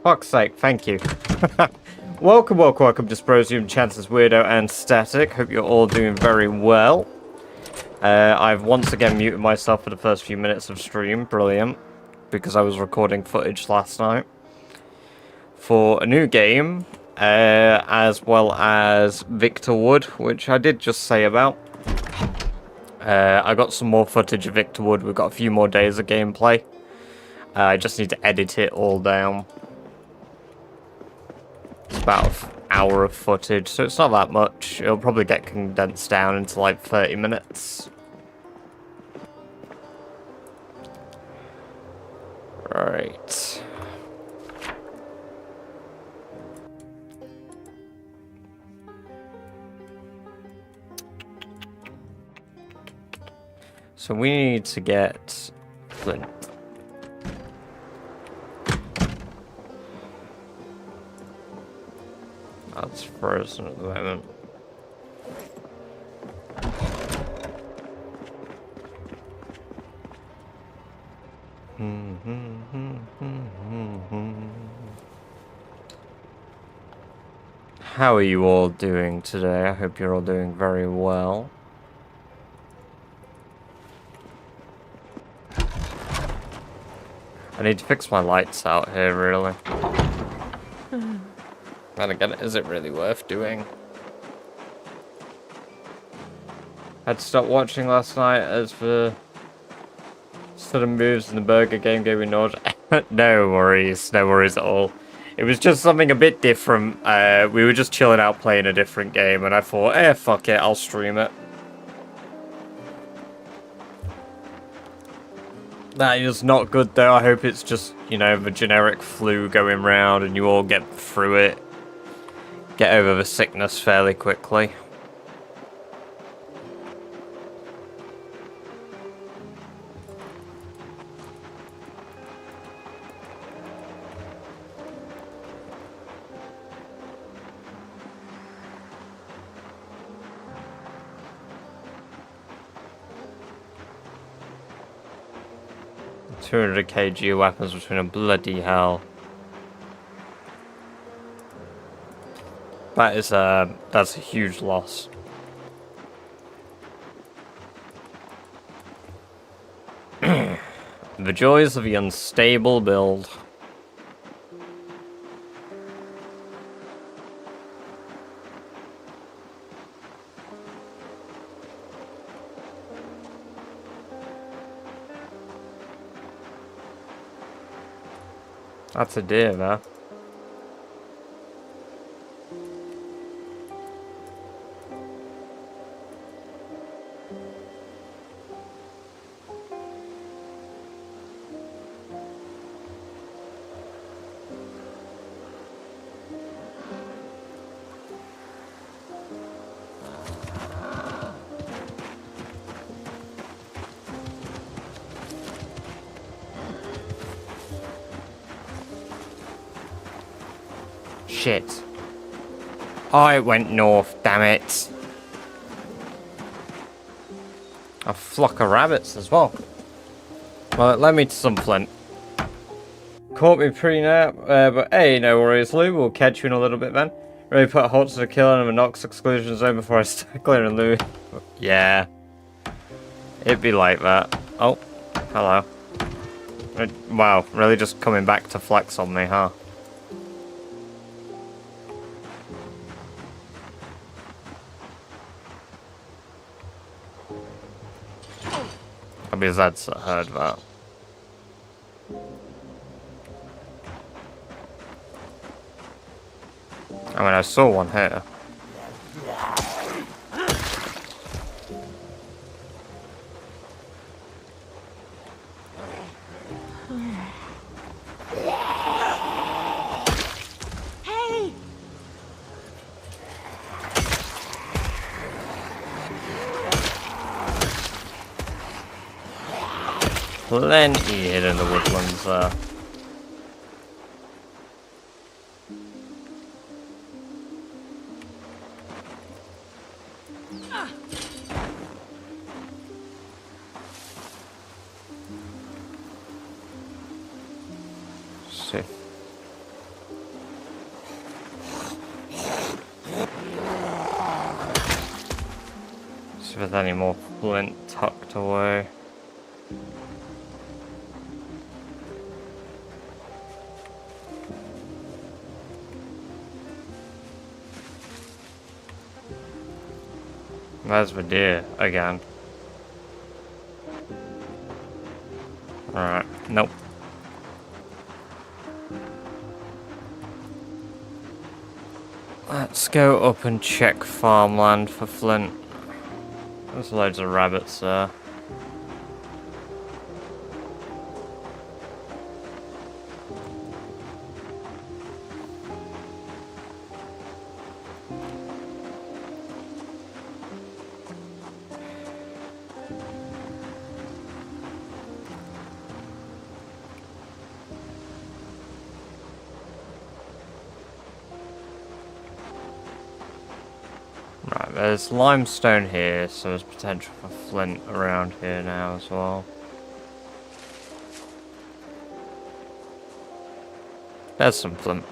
Fuck's sake, thank you. Welcome to Sprosium, Chances Weirdo, and Static. Hope you're all doing very well. I've once again muted myself for the first few minutes of stream. Brilliant. Because I was recording footage last night for a new game, as well as Victor Wood, which I did just say about. I got some more footage of Victor Wood. We've got a few more days of gameplay. I just need to edit it all down. It's about an hour of footage, so it's not that much. It'll probably get condensed down into like 30 minutes. Right. So we need to get Flint. That's frozen at the moment. How are you all doing today? I hope you're all doing very well. I need to fix my lights out here, really. And again, is it really worth doing? I had to stop watching last night as the sudden moves in the burger game gave me nausea. No worries at all. It was just something a bit different. We were just chilling out playing a different game, and I thought, fuck it, I'll stream it. That is not good though. I hope it's just, you know, the generic flu going round and you all get through it. Get over the sickness fairly quickly. $200 kg weapons between a bloody hell. That's a huge loss. The joys of the unstable build. That's a deer, man. Shit. Oh, it went north, damn it. A flock of rabbits as well. Well, it led me to some Flint. Caught me pre-nap, but hey, no worries, Lou. We'll catch you in a little bit, man. Ready to put a halt to the killing of a Nox exclusion zone before I start clearing Lou. Yeah. It'd be like that. Oh, hello. Wow, really just coming back to flex on me, huh? I mean, that's heard that. I mean, I saw one here. Hey! Plenty hid in the woodlands there. See. See if there's any more flint tucked away. There's the deer again. Alright, nope. Let's go up and check farmland for flint. There's loads of rabbits there. Right, there's limestone here, so there's potential for flint around here now as well. There's some flint.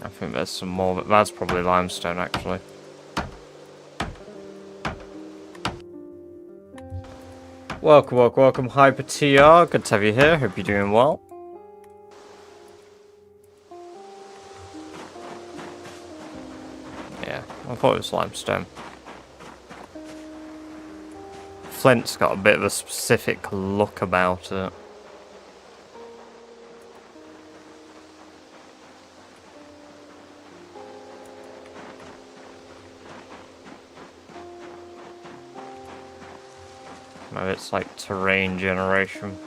I think there's some more, but that's probably limestone actually. Welcome, Hyper TR. Good to have you here. Hope you're doing well. Yeah, I thought it was limestone. Flint's got a bit of a specific look about it. Maybe it's like terrain generation.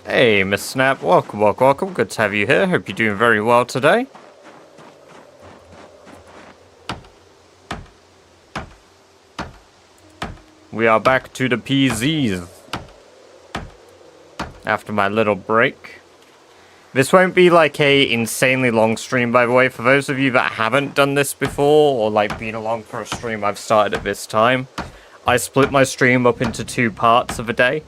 Hey, Miss Snap, welcome. Good to have you here. Hope you're doing very well today. We are back to the PZs. After my little break. This won't be like a insanely long stream, by the way. For those of you that haven't done this before, or like been along for a stream I've started at this time, I split my stream up into 2 parts of a day.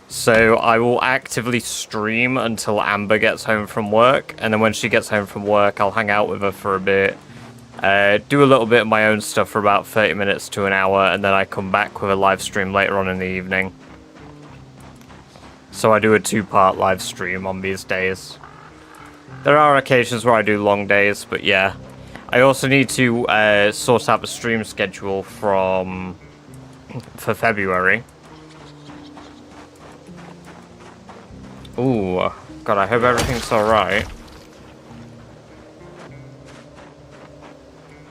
So I will actively stream until Amber gets home from work, and then when she gets home from work, I'll hang out with her for a bit, do a little bit of my own stuff for about 30 minutes to an hour, and then I come back with a live stream later on in the evening. So I do a 2-part live stream on these days. There are occasions where I do long days, but yeah. I also need to sort out the stream schedule for February. Ooh, God, I hope everything's alright.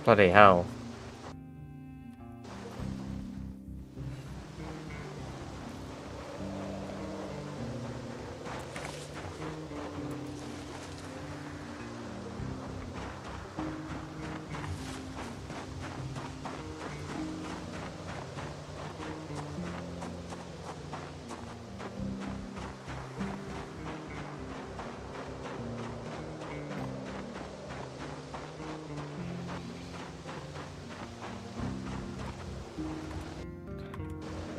Bloody hell.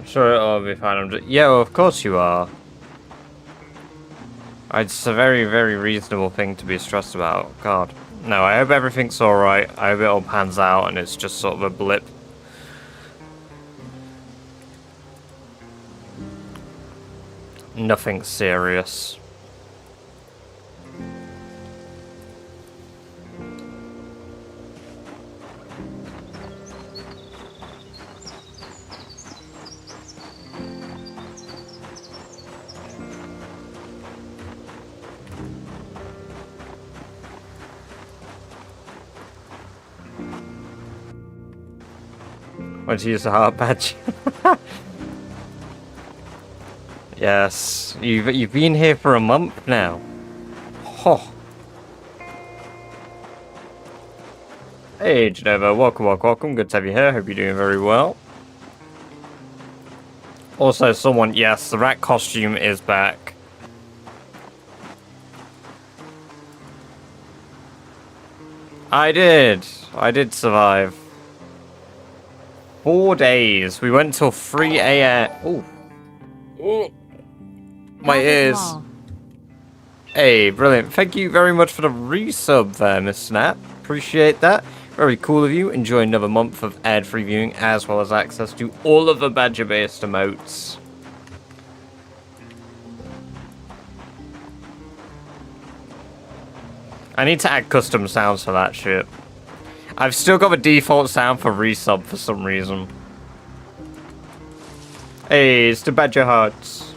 Sure, it'll be fine. Yeah, well, of course you are. It's a very, very reasonable thing to be stressed about. God. No, I hope everything's alright. I hope it all pans out and it's just sort of a blip. Nothing serious. Want to use the heart badge? Yes, you've been here for a month now. Oh. Hey Genova, welcome. Good to have you here. Hope you're doing very well. Also, yes, the rat costume is back. I did survive. 4 days. We went till 3 a.m. Oh. Oh. My ears. Hey, brilliant. Thank you very much for the resub there, Miss Snap. Appreciate that. Very cool of you. Enjoy another month of ad-free viewing as well as access to all of the badger-based emotes. I need to add custom sounds for that shit. I've still got the default sound for resub for some reason. Hey, it's the badger hearts.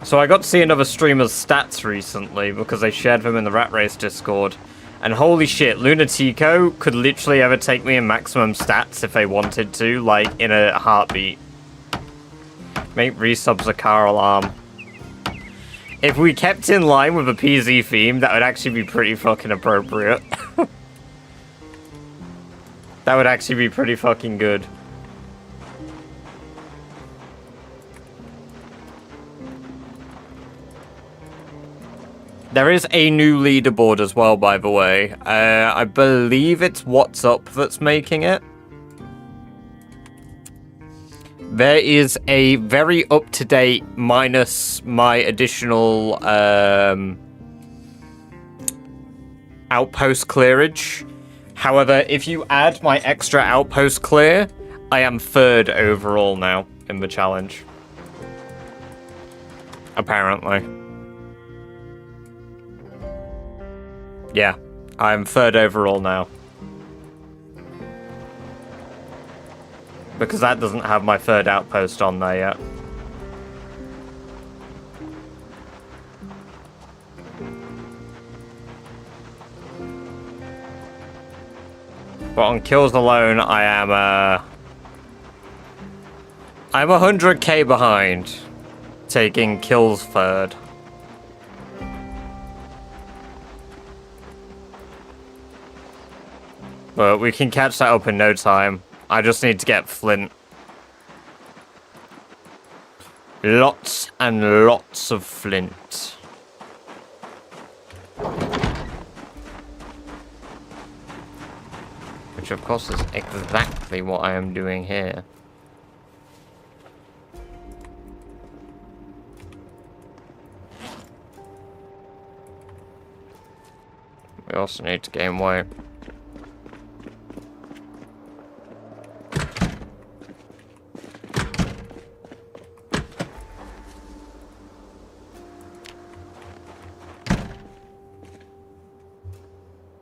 So I got to see another streamer's stats recently because they shared them in the Rat Race Discord. And holy shit, Lunatico could literally overtake me in maximum stats if they wanted to, like, in a heartbeat. Make resubs a car alarm. If we kept in line with a PZ theme, that would actually be pretty fucking appropriate. That would actually be pretty fucking good. There is a new leaderboard as well, by the way. I believe it's What's Up that's making it. There is a very up-to-date minus my additional outpost clearage. However, if you add my extra outpost clear, I am 3rd overall now in the challenge. Apparently. Yeah, I'm 3rd overall now. Because that doesn't have my 3rd outpost on there yet. But on kills alone, I am I'm 100k behind, taking kills 3rd. But we can catch that up in no time. I just need to get Flint. Lots and lots of Flint. Which of course is exactly what I am doing here. We also need to gain weight.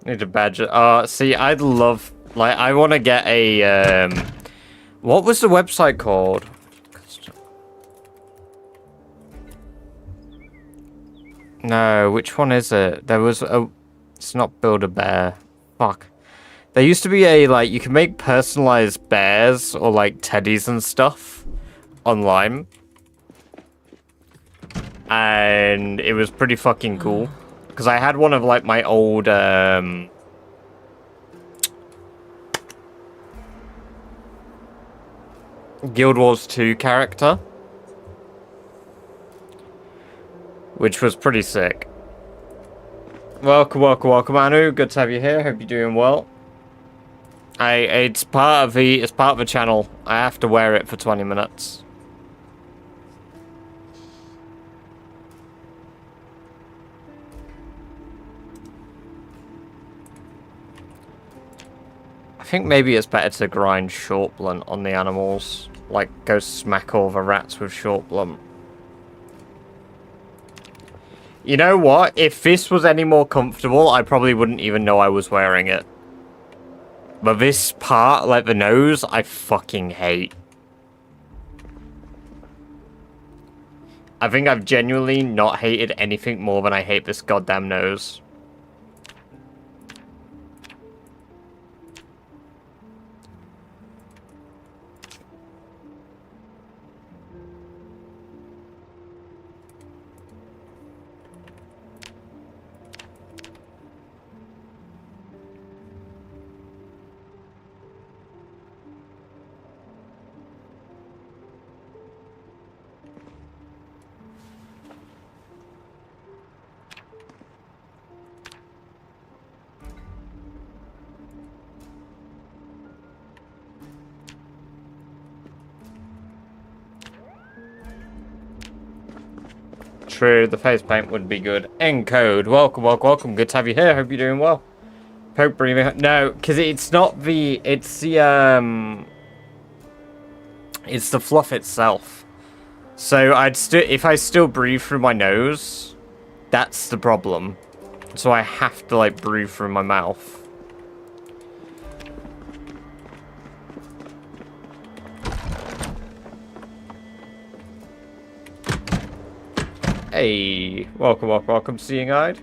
Need a badger. See, I'd love, like, I want to get a, what was the website called? No, which one is it? There was a, it's not Build-A-Bear. Fuck. There used to be a, like, you can make personalized bears or, like, teddies and stuff online. And it was pretty fucking cool. Because I had one of, like, my old, Guild Wars 2 character. Which was pretty sick. Welcome, welcome, welcome, Anu. Good to have you here. Hope you're doing well. It's part of the channel. I have to wear it for 20 minutes. I think maybe it's better to grind short blunt on the animals. Like, go smack all the rats with short blunt. You know what? If this was any more comfortable, I probably wouldn't even know I was wearing it. But this part, like the nose, I fucking hate. I think I've genuinely not hated anything more than I hate this goddamn nose. True, the face paint would be good. Encode, welcome, welcome, welcome. Good to have you here. Hope you're doing well. Poke breathing. No, because it's not the. It's the It's the fluff itself. So if I still breathe through my nose, that's the problem. So I have to like breathe through my mouth. Hey, welcome, welcome, welcome, Seeing Eyed.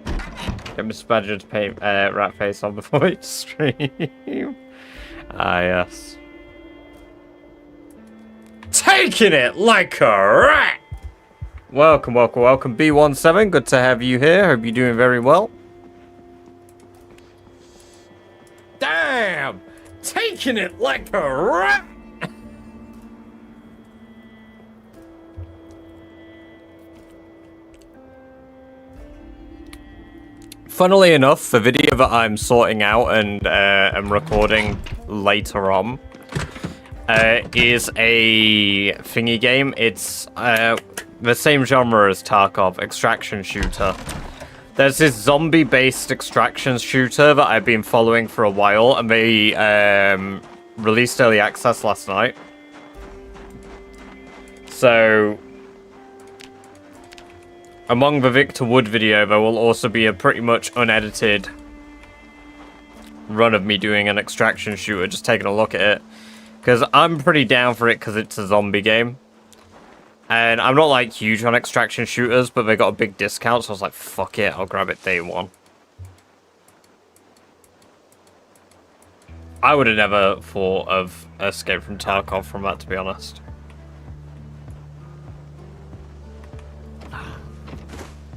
Get Mr. Badger to paint rat face on before we stream. Ah, yes. Taking it like a rat! Welcome, welcome, welcome, B17. Good to have you here. Hope you're doing very well. Damn! Taking it like a rat! Funnily enough, the video that I'm sorting out and am recording later on is a thingy game. It's the same genre as Tarkov, extraction shooter. There's this zombie-based extraction shooter that I've been following for a while, and they released early access last night. So among the Victor Wood video, there will also be a pretty much unedited run of me doing an extraction shooter, just taking a look at it. Because I'm pretty down for it because it's a zombie game. And I'm not like huge on extraction shooters, but they got a big discount, so I was like, fuck it, I'll grab it day one. I would have never thought of Escape from Tarkov from that, to be honest.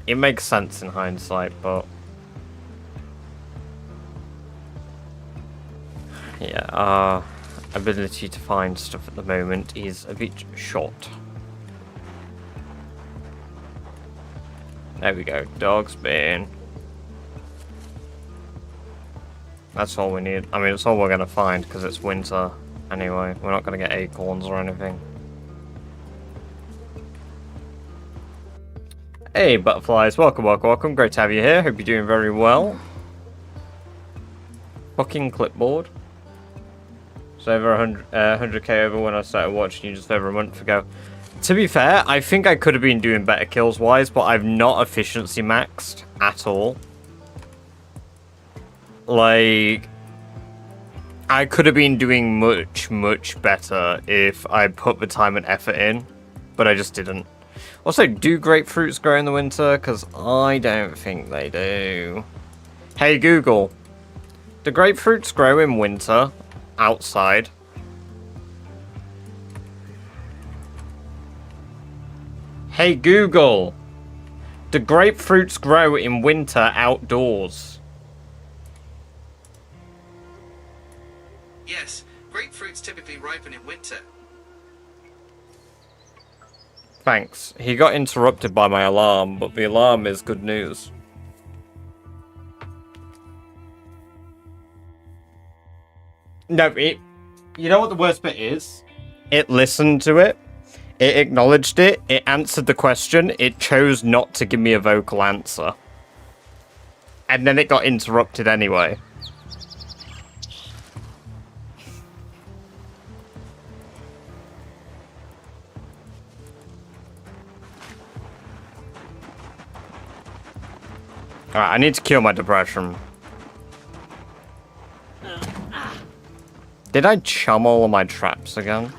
It makes sense in hindsight, but yeah, our ability to find stuff at the moment is a bit short. There we go, dog's bane. That's all we need. I mean, it's all we're gonna find because it's winter anyway. We're not gonna get acorns or anything. Hey, butterflies, welcome, welcome, welcome. Great to have you here. Hope you're doing very well. Fucking clipboard. It's over 100k over when I started watching you just over a month ago. To be fair, I think I could have been doing better kills-wise, but I've not efficiency maxed at all. Like, I could have been doing much, much better if I put the time and effort in, but I just didn't. Also, do grapefruits grow in the winter? Because I don't think they do. Hey Google, do grapefruits grow in winter outside? Hey Google, do grapefruits grow in winter outdoors? Yes, grapefruits typically ripen in winter. Thanks. He got interrupted by my alarm, but the alarm is good news. No, you know what the worst bit is? It listened to it, it acknowledged it, it answered the question, it chose not to give me a vocal answer. And then it got interrupted anyway. Alright, I need to cure my depression. Did I chum all of my traps again?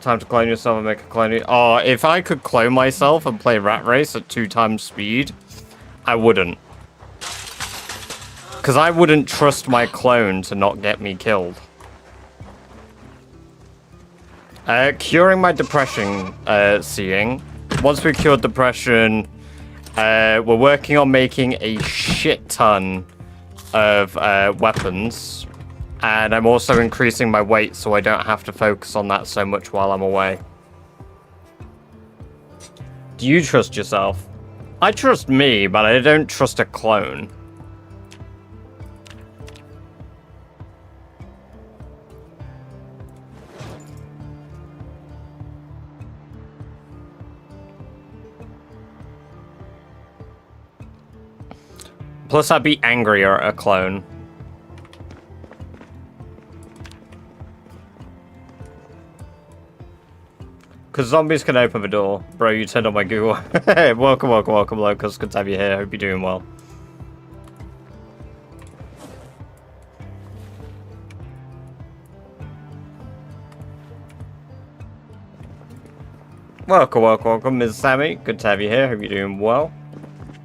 Time to clone yourself and make a clone. Oh, if I could clone myself and play Rat Race at 2 times speed, I wouldn't. Because I wouldn't trust my clone to not get me killed. Curing my depression, seeing. Once we cured depression, we're working on making a shit ton of weapons, and I'm also increasing my weight so I don't have to focus on that so much while I'm away. Do you trust yourself? I trust me, but I don't trust a clone. Plus, I'd be angrier at a clone. Because zombies can open the door. Bro, you turned on my Google. Welcome, welcome, welcome, Locust. Good to have you here. Hope you're doing well. Welcome, welcome, welcome, Ms. Sammy. Good to have you here. Hope you're doing well.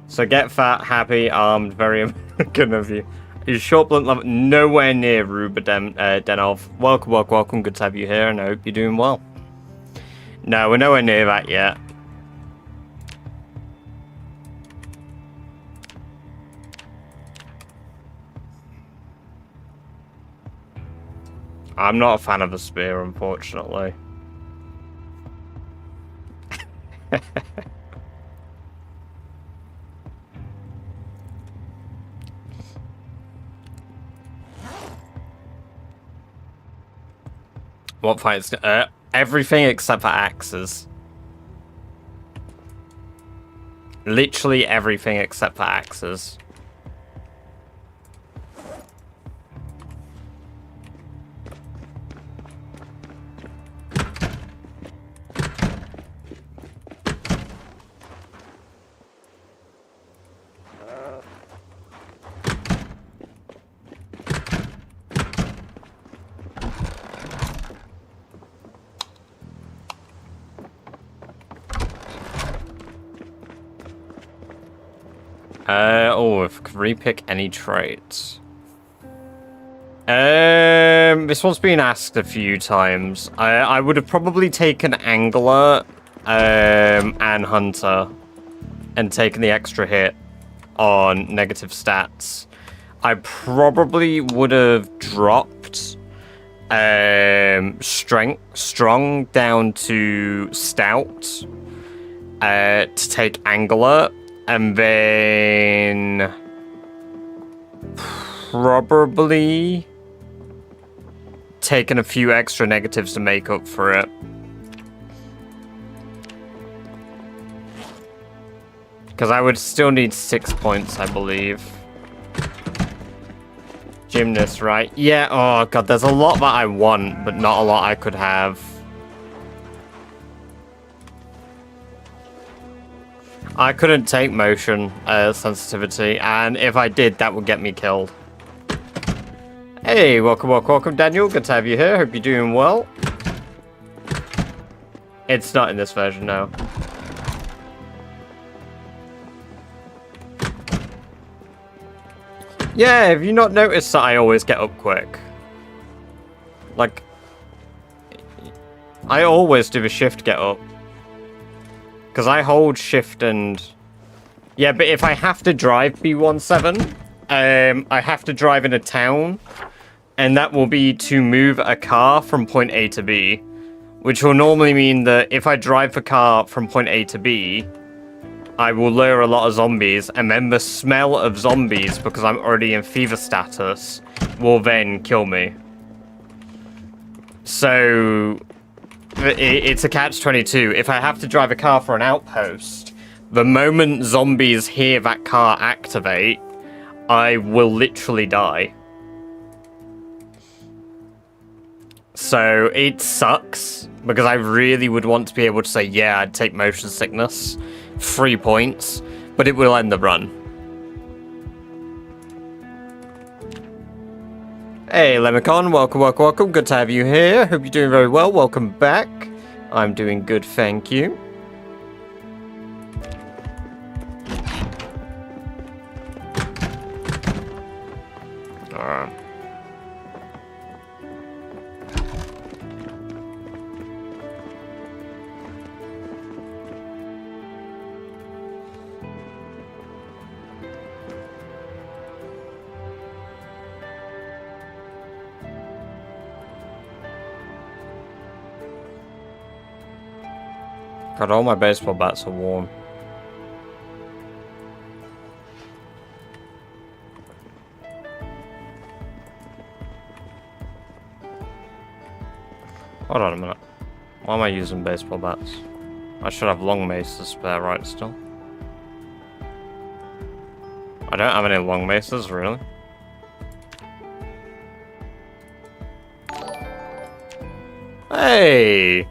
So get fat, happy, armed. Very American of you. Is short blunt love nowhere near Ruba Denov. Welcome, welcome, welcome. Good to have you here, and I hope you're doing well. No, we're nowhere near that yet. I'm not a fan of the spear, unfortunately. What fights? Everything except for axes. Literally everything except for axes. Oh, if I could repick any traits. This one's been asked a few times. I would have probably taken Angler, and Hunter, and taken the extra hit on negative stats. I probably would have dropped, Strong down to Stout, to take Angler. And then probably taking a few extra negatives to make up for it. Because I would still need 6 points, I believe. Gymnast, right? Yeah, oh god, there's a lot that I want, but not a lot I could have. I couldn't take motion sensitivity, and if I did, that would get me killed. Hey, welcome, welcome, welcome, Daniel. Good to have you here. Hope you're doing well. It's not in this version, no. Yeah, have you not noticed that I always get up quick? Like, I always do the shift get up. Because I hold shift and... Yeah, but if I have to drive B17, I have to drive in a town, and that will be to move a car from point A to B, which will normally mean that if I drive the car from point A to B, I will lure a lot of zombies, and then the smell of zombies, because I'm already in fever status, will then kill me. So... It's a catch-22. If I have to drive a car for an outpost, the moment zombies hear that car activate, I will literally die. So it sucks, because I really would want to be able to say, yeah, I'd take motion sickness, 3 points, but it will end the run. Hey, Lemicon, welcome, welcome, welcome. Good to have you here. Hope you're doing very well. Welcome back. I'm doing good, thank you. Alright. God, all my baseball bats are warm. Hold on a minute. Why am I using baseball bats? I should have long mace to spare, right, still? I don't have any long maces, really. Hey!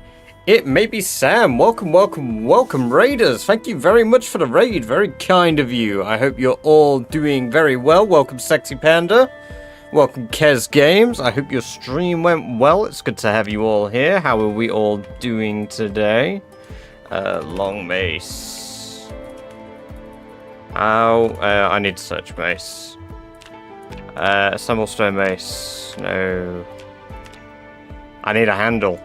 It may be Sam. Welcome, welcome, welcome, raiders. Thank you very much for the raid. Very kind of you. I hope you're all doing very well. Welcome, Sexy Panda. Welcome, Kez Games. I hope your stream went well. It's good to have you all here. How are we all doing today? Long mace. I need to search mace. Assemble stone mace. No. I need a handle.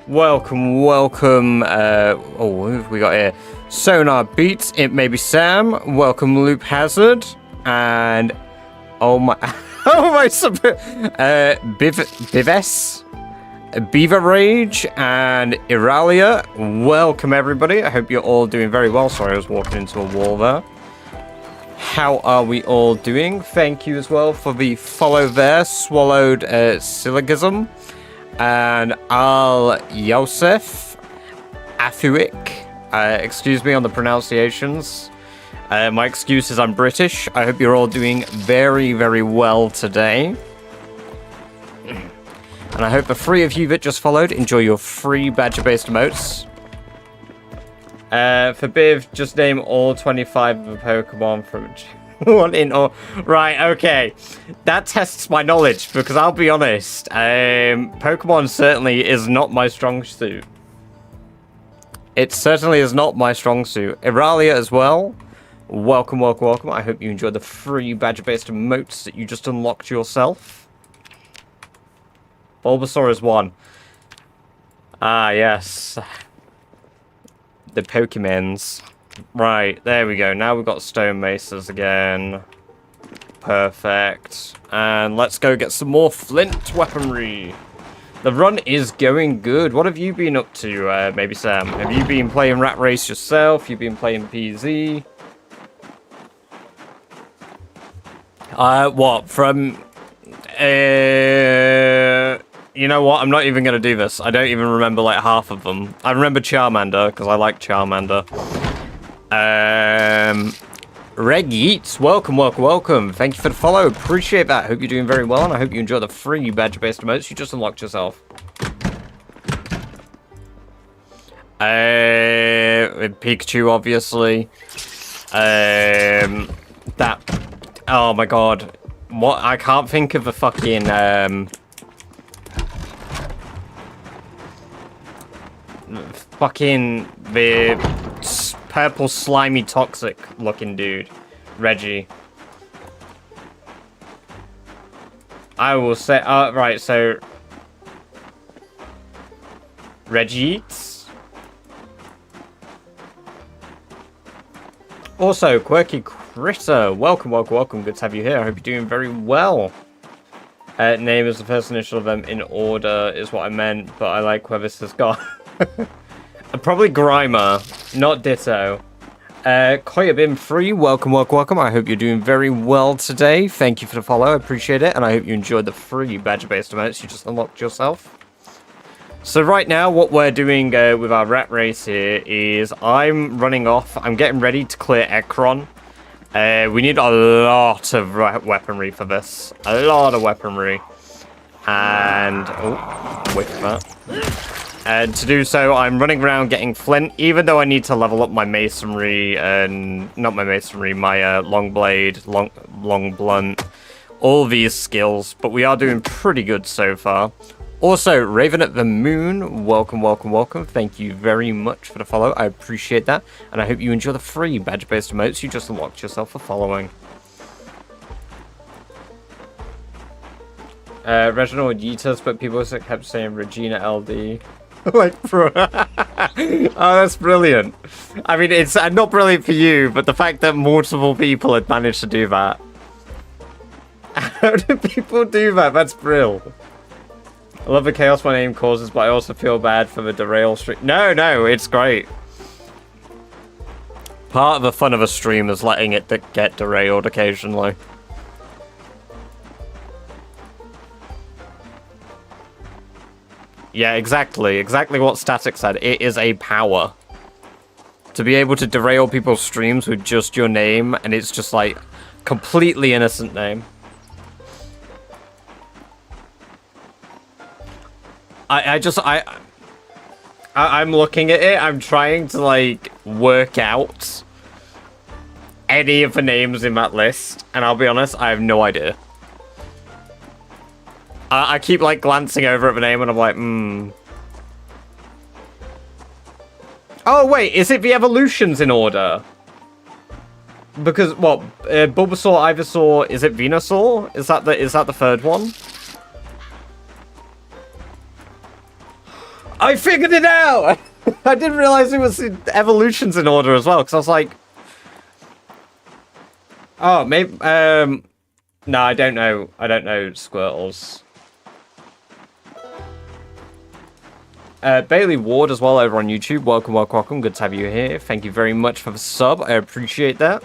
Welcome, welcome. What have we got here? Sonar Beats. It may be Sam. Welcome, Loop Hazard. And oh my, oh my, Bives, Beaver Rage, and Iralia. Welcome, everybody. I hope you're all doing very well. Sorry, I was walking into a wall there. How are we all doing? Thank you as well for the follow there. Swallowed Syllogism. And Al Yosef Afuik. Excuse me on the pronunciations. My excuse is I'm British. I hope you're all doing very, very well today. And I hope the three of you that just followed enjoy your free badger-based emotes. For Biv, just name all 25 of the Pokemon from one in or right. Okay, that tests my knowledge because I'll be honest. Pokemon certainly is not my strong suit. It certainly is not my strong suit. Iralia as well. Welcome, welcome, welcome. I hope you enjoyed the free badger-based emotes that you just unlocked yourself. Bulbasaur is one. Ah, yes. The Pokemons. Right, there we go. Now we've got stone maces again. Perfect. And let's go get some more Flint weaponry. The run is going good. What have you been up to, maybe Sam? Have you been playing Rat Race yourself? You've been playing PZ? What? From... You know what? I'm not even going to do this. I don't even remember, like, half of them. I remember Charmander, because I like Charmander. Reg Yeats, welcome, welcome, welcome. Thank you for the follow. Appreciate that. Hope you're doing very well, and I hope you enjoy the free badger-based emotes you just unlocked yourself. With Pikachu, obviously. That... Oh my god. What? I can't think of the fucking, the purple slimy toxic looking dude, Reggie. I will say, right, so Reggie. Also, Quirky Critter, welcome, welcome, welcome. Good to have you here. I hope you're doing very well. Name is the first initial of them in order is what I meant, but I like where this has gone. Probably Grimer, not Ditto. Koyabim Free, welcome, welcome, welcome. I hope you're doing very well today. Thank you for the follow, I appreciate it. And I hope you enjoyed the free badger-based emotes you just unlocked yourself. So right now, what we're doing with our rat race here is I'm running off. I'm getting ready to clear Ekron. We need a lot of weaponry for this. A lot of weaponry. And... oh, wait for that. And to do so, I'm running around getting Flint, even though I need to level up my masonry and... not my masonry, my long blade, long blunt, all these skills. But we are doing pretty good so far. Also, Raven at the Moon, welcome, welcome, welcome. Thank you very much for the follow. I appreciate that. And I hope you enjoy the free badge-based emotes you just unlocked yourself for following. Reginald Yeeters, but people kept saying Regina LD. Like, bro. Oh, that's brilliant. I mean, it's not brilliant for you, but the fact that multiple people had managed to do that. How do people do that? That's brilliant. I love the chaos my name causes, but I also feel bad for the derail stream. No, no, it's great. Part of the fun of a stream is letting it get derailed occasionally. Yeah, exactly. Exactly what Static said. It is a power. To be able to derail people's streams with just your name, and it's just like, Completely innocent name. I'm looking at it. I'm trying to like work out any of the names in that list, and I'll be honest, I have no idea. I keep like glancing over at the name, and I'm like, Oh wait, is it the evolutions in order? Because what? Bulbasaur, Ivysaur, is it Venusaur? Is that the third one? I figured it out! I didn't realize it was evolutions in order as well, because I was like... Oh, maybe... No, I don't know. I don't know Squirtles. Bailey Ward as well over on YouTube. Welcome, welcome, welcome. Good to have you here. Thank you very much for the sub. I appreciate that.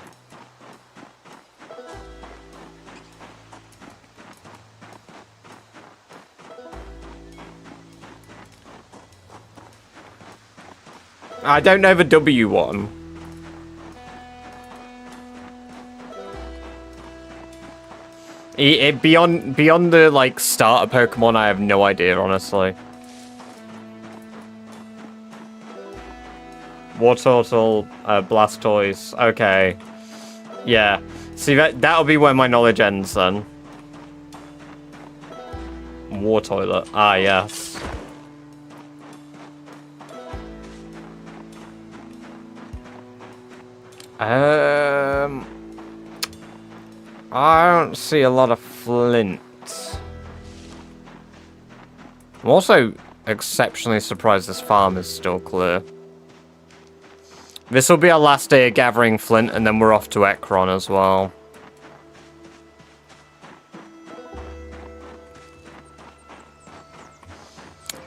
I don't know the W one. Beyond the like starter Pokemon, I have no idea, honestly. Wartortle, Blastoise. Okay, yeah. See that'll be where my knowledge ends then. Wartoilet. Ah, yes. I don't see a lot of Flint. I'm also exceptionally surprised this farm is still clear. This will be our last day of gathering Flint, and then we're off to Ekron as well.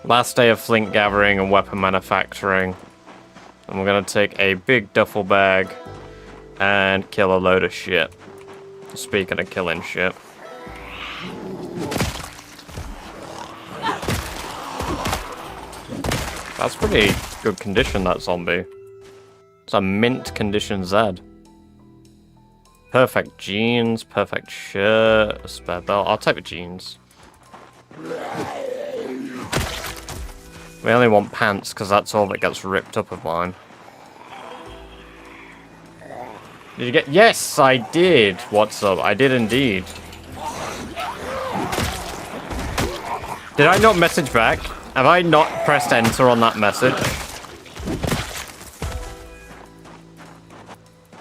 Last day of Flint gathering and weapon manufacturing. And we're gonna take a big duffel bag and kill a load of shit. Speaking of killing shit. That's pretty good condition, that zombie. It's a mint condition Z. Perfect jeans, perfect shirt, a spare belt. I'll take the jeans. We only want pants because that's all that gets ripped up of mine. Did you get... Yes, I did. What's up? I did indeed. Did I not message back? Have I not pressed enter on that message?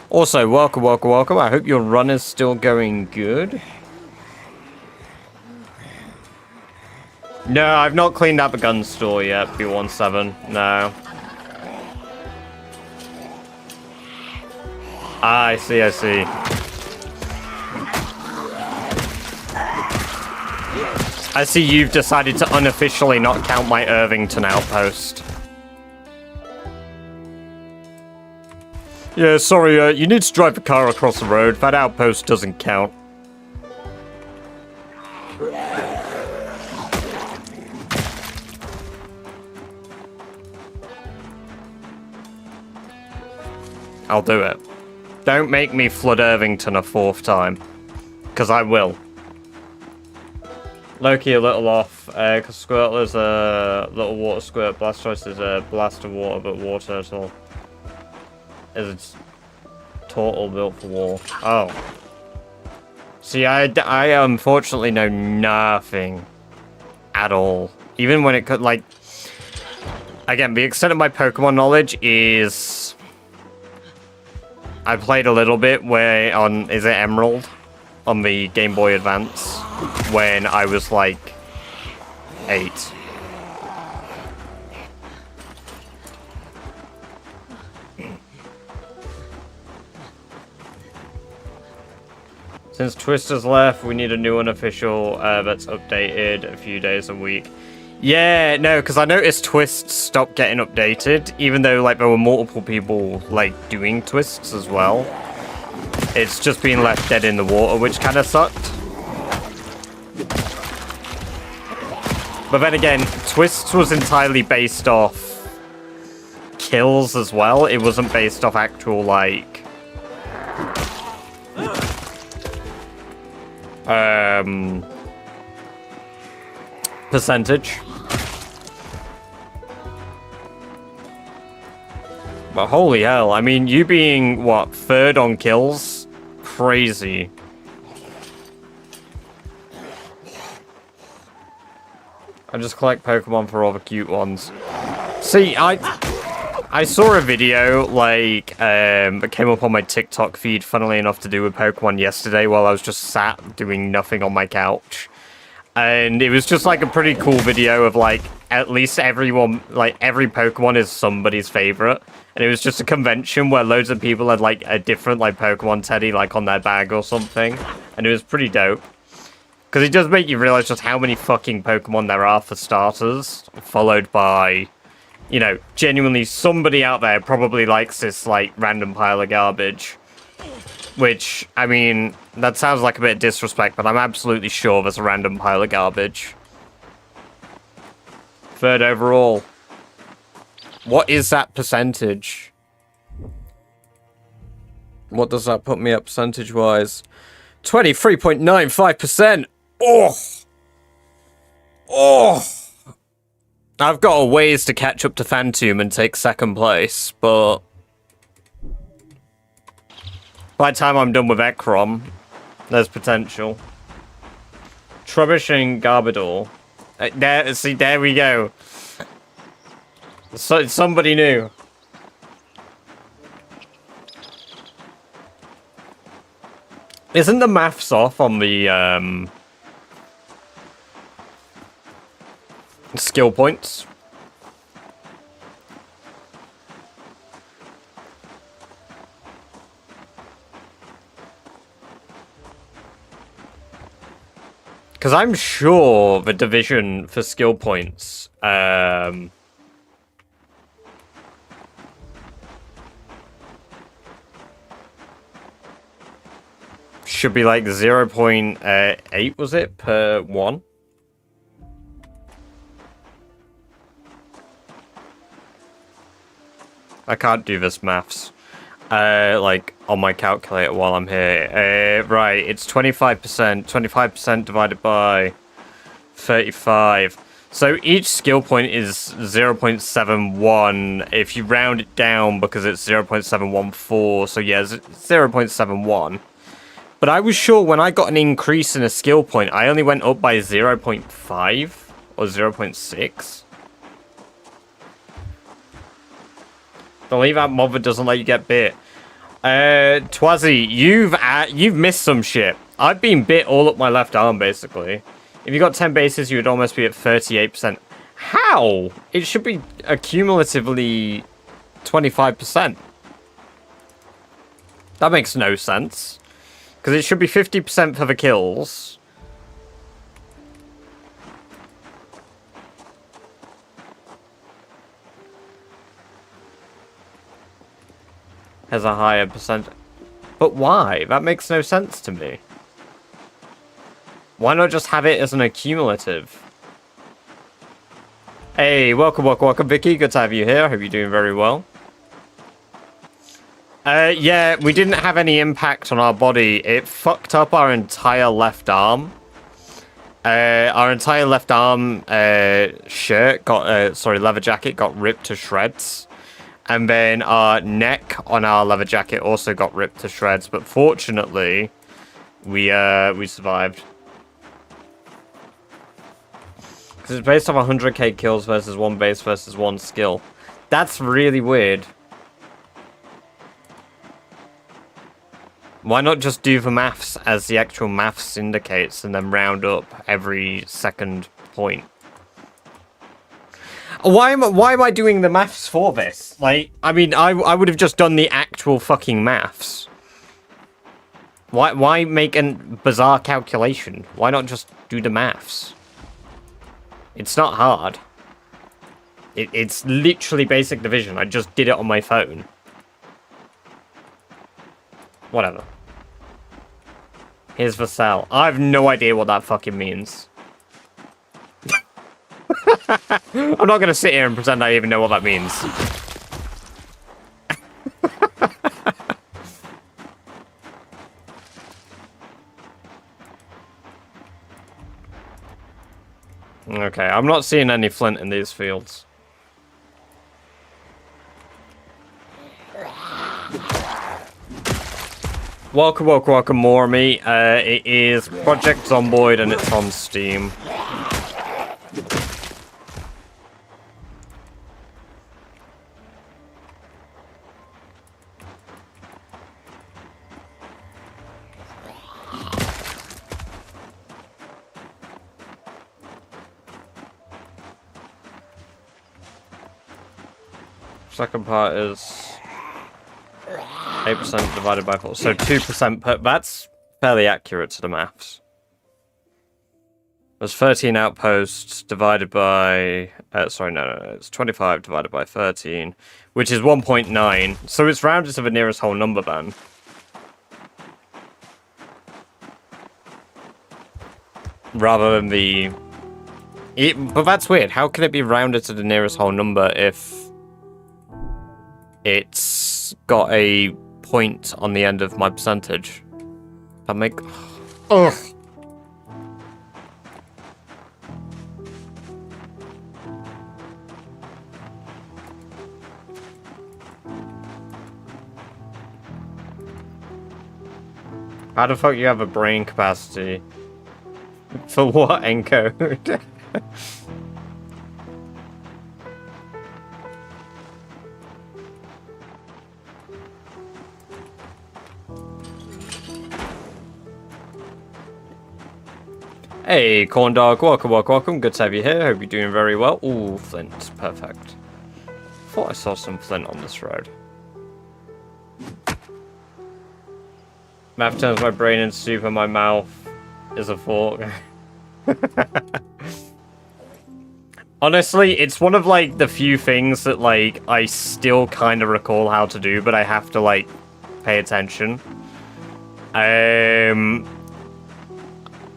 Also, welcome, welcome, welcome. I hope your run is still going good. No, I've not cleaned up a gun store yet, B17. No. Ah, I see, I see. I see you've decided to unofficially not count my Irvington outpost. Yeah, sorry, you need to drive the car across the road. That outpost doesn't count. I'll do it. Don't make me flood Irvington a fourth time. Because I will. Loki a little off, because Squirtle is a little water squirt, Blastoise is a blast of water, but Wartortle is a turtle built for war. Oh. See, I unfortunately know nothing at all. Even when it could, like... Again, the extent of my Pokemon knowledge is... I played a little bit where on, is it Emerald? On the Game Boy Advance. When I was like 8. Since Twister's left, we need a new unofficial that's updated a few days a week. Yeah, no, because I noticed twists stopped getting updated, even though like there were multiple people like doing twists as well. It's just been left dead in the water, which kind of sucked. But then again, twists was entirely based off kills as well. It wasn't based off actual like percentage. But holy hell, I mean, you being, what, third on kills? Crazy. I just collect Pokemon for all the cute ones. See, I saw a video, like, that came up on my TikTok feed, funnily enough, to do with Pokemon yesterday while I was just sat doing nothing on my couch. And it was just, like, a pretty cool video of, like, at least everyone, like, every Pokemon is somebody's favorite. And it was just a convention where loads of people had, like, a different, like, Pokemon teddy, like, on their bag or something. And it was pretty dope. Because it does make you realize just how many fucking Pokemon there are for starters, followed by, you know, genuinely somebody out there probably likes this, like, random pile of garbage. Which, I mean, that sounds like a bit of disrespect, but I'm absolutely sure there's a random pile of garbage. Third overall. What is that percentage? What does that put me up percentage-wise? 23.95%! Oh! Oh! I've got a ways to catch up to Phantom and take second place, but by the time I'm done with Ekron, there's potential. Trubbish and Garbodor. There we go. So, somebody new. Isn't the maths off on the, skill points? Because I'm sure the division for skill points, should be like 0.8, was it, per one? I can't do this maths, like, on my calculator while I'm here. Right, it's 25%. 25% divided by 35. So each skill point is 0.71 if you round it down because it's 0.714. So yeah, 0.71. But I was sure when I got an increase in a skill point, I only went up by 0.5 or 0.6. Believe that mother doesn't let you get bit. Twazzy, you've missed some shit. I've been bit all up my left arm, basically. If you got 10 bases, you would almost be at 38%. How? It should be accumulatively 25%. That makes no sense. Because it should be 50% for the kills. Has a higher percent. But why? That makes no sense to me. Why not just have it as an accumulative? Hey, welcome, Vicky. Good to have you here. I hope you're doing very well. Yeah, we didn't have any impact on our body. It fucked up our entire left arm. Our entire left arm shirt got, leather jacket got ripped to shreds. And then our neck on our leather jacket also got ripped to shreds. But fortunately, we survived. Because it's based on 100k kills versus one base versus one skill. That's really weird. Why not just do the maths as the actual maths indicates and then round up every second point? Why am I doing the maths for this? Like, I mean, I would have just done the actual fucking maths. Why make a bizarre calculation? Why not just do the maths? It's not hard. It's literally basic division. I just did it on my phone. Whatever. Here's the cell. I have no idea what that fucking means. I'm not gonna sit here and pretend I even know what that means. Okay, I'm not seeing any flint in these fields. Welcome, welcome, welcome, more me. It is Project Zomboid and it's on Steam. Second part is 8% divided by 4, so 2% per. That's fairly accurate to the maths. There's 13 outposts divided by. Sorry, no, it's 25 divided by 13, which is 1.9. So it's rounded to the nearest whole number then. Rather than the. But that's weird. How can it be rounded to the nearest whole number if it's got a point on the end of my percentage? That make. Ugh. How the fuck you have a brain capacity? For what, encode? Hey, corn dog, welcome, welcome, welcome. Good to have you here. Hope you're doing very well. Ooh, Flint, perfect. Thought I saw some Flint on this road. Math turns my brain into soup and my mouth is a fork. Honestly, it's one of, like, the few things that, like, I still kind of recall how to do, but I have to, like, pay attention.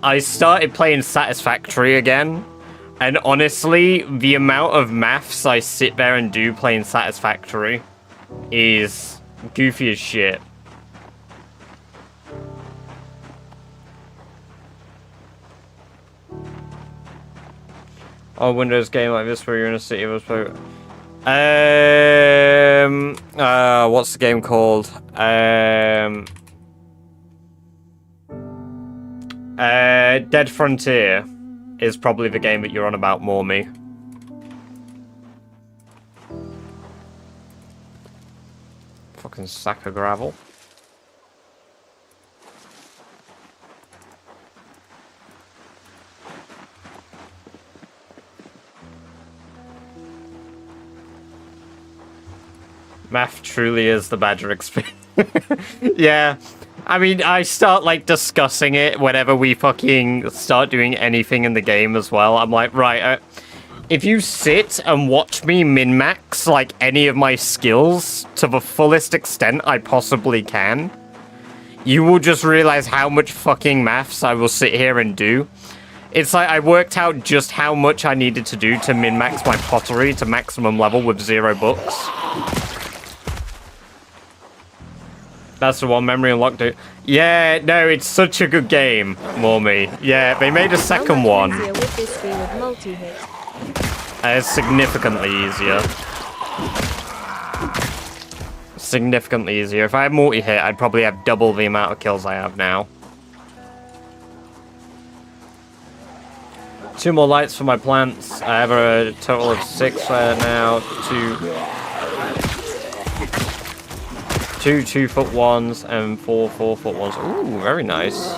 I started playing Satisfactory again, and honestly, the amount of maths I sit there and do playing Satisfactory is goofy as shit. Oh, Windows game like this where you're in a city of what's the game called? Dead Frontier is probably the game that you're on about, more me. Fucking sack of gravel. Math truly is the Badger experience. Yeah. I mean, I start, like, discussing it whenever we fucking start doing anything in the game as well. I'm like, right, if you sit and watch me min-max, like, any of my skills to the fullest extent I possibly can, you will just realize how much fucking maths I will sit here and do. It's like I worked out just how much I needed to do to min-max my pottery to maximum level with 0 books. That's the one, memory unlocked it. Yeah, no, it's such a good game, Mormy. Yeah, they made a second one. It's significantly easier. Significantly easier. If I had multi-hit, I'd probably have double the amount of kills I have now. 2 more lights for my plants. I have a total of 6 now. 2 2-foot ones and 4 4-foot ones. Ooh, very nice.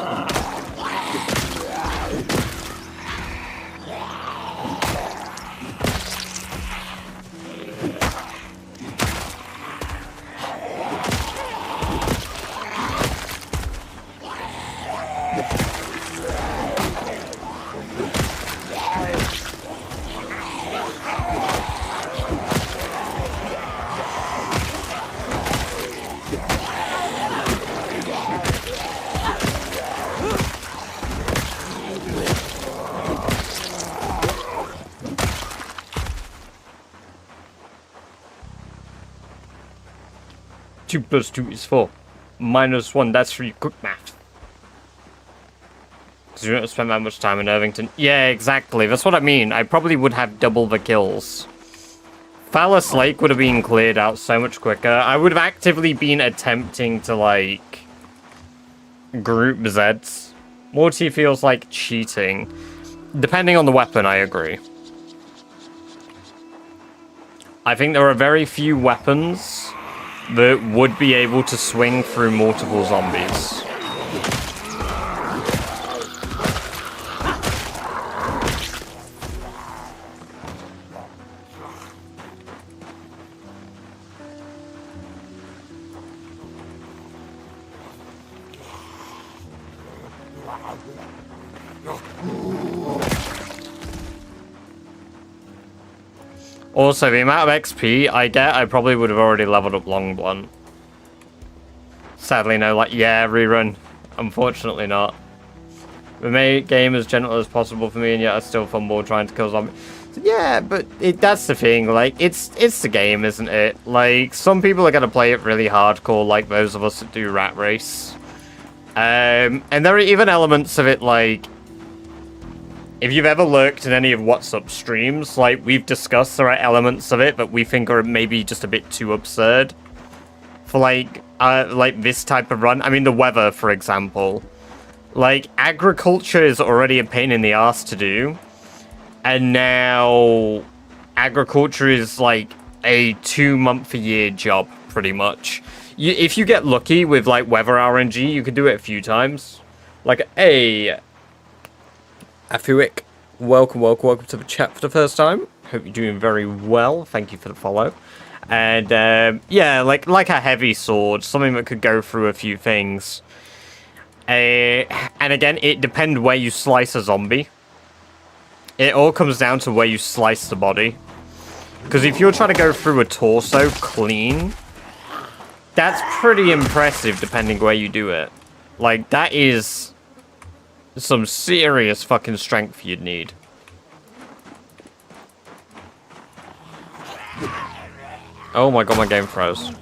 Two plus 2 is 4. Minus 1, that's 3. Quick math. Because you don't spend that much time in Irvington. Yeah, exactly. That's what I mean. I probably would have double the kills. Phallus Lake would have been cleared out so much quicker. I would have actively been attempting to, like, group Zeds. Morty feels like cheating. Depending on the weapon, I agree. I think there are very few weapons that would be able to swing through multiple zombies. Also, the amount of XP I get, I probably would have already leveled up Long Blunt. Sadly, no, like, yeah, rerun. Unfortunately not. We made game as gentle as possible for me, and yet I still fumble trying to kill zombies. Yeah, but that's the thing, like, it's the game, isn't it? Like, some people are going to play it really hardcore, like those of us that do Rat Race. And there are even elements of it, like, if you've ever lurked in any of What's Up streams, like we've discussed, there are elements of it that we think are maybe just a bit too absurd for like this type of run. I mean, the weather, for example. Like, agriculture is already a pain in the ass to do, and now agriculture is like a 2-month-a-year job, pretty much. If you get lucky with like weather RNG, you can do it a few times. Like, Afuik, welcome to the chat for the first time. Hope you're doing very well. Thank you for the follow. And yeah, like a heavy sword, something that could go through a few things. And again, it depends where you slice a zombie. It all comes down to where you slice the body. Because if you're trying to go through a torso clean, that's pretty impressive depending where you do it. Like, that is some serious fucking strength you'd need. Oh my god, my game froze.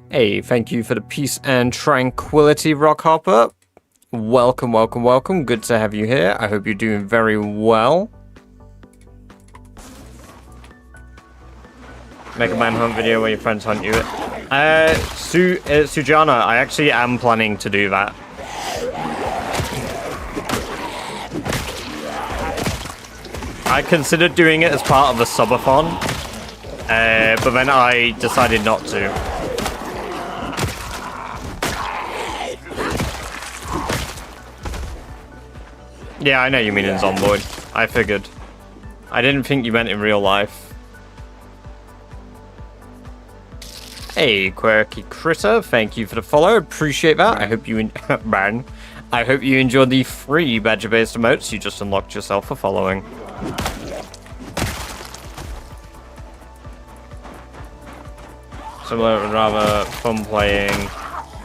Hey, thank you for the peace and tranquility, Rockhopper. Welcome, welcome, welcome. Good to have you here. I hope you're doing very well. Make a manhunt video where your friends hunt you. Sujana, I actually am planning to do that. I considered doing it as part of the subathon, but then I decided not to. Yeah, I know you mean in Zomboid. I figured. I didn't think you meant in real life. Hey, Quirky Critter, thank you for the follow. Appreciate that. I hope you I hope you enjoyed the free badger-based emotes you just unlocked yourself for following. Similar, rather fun playing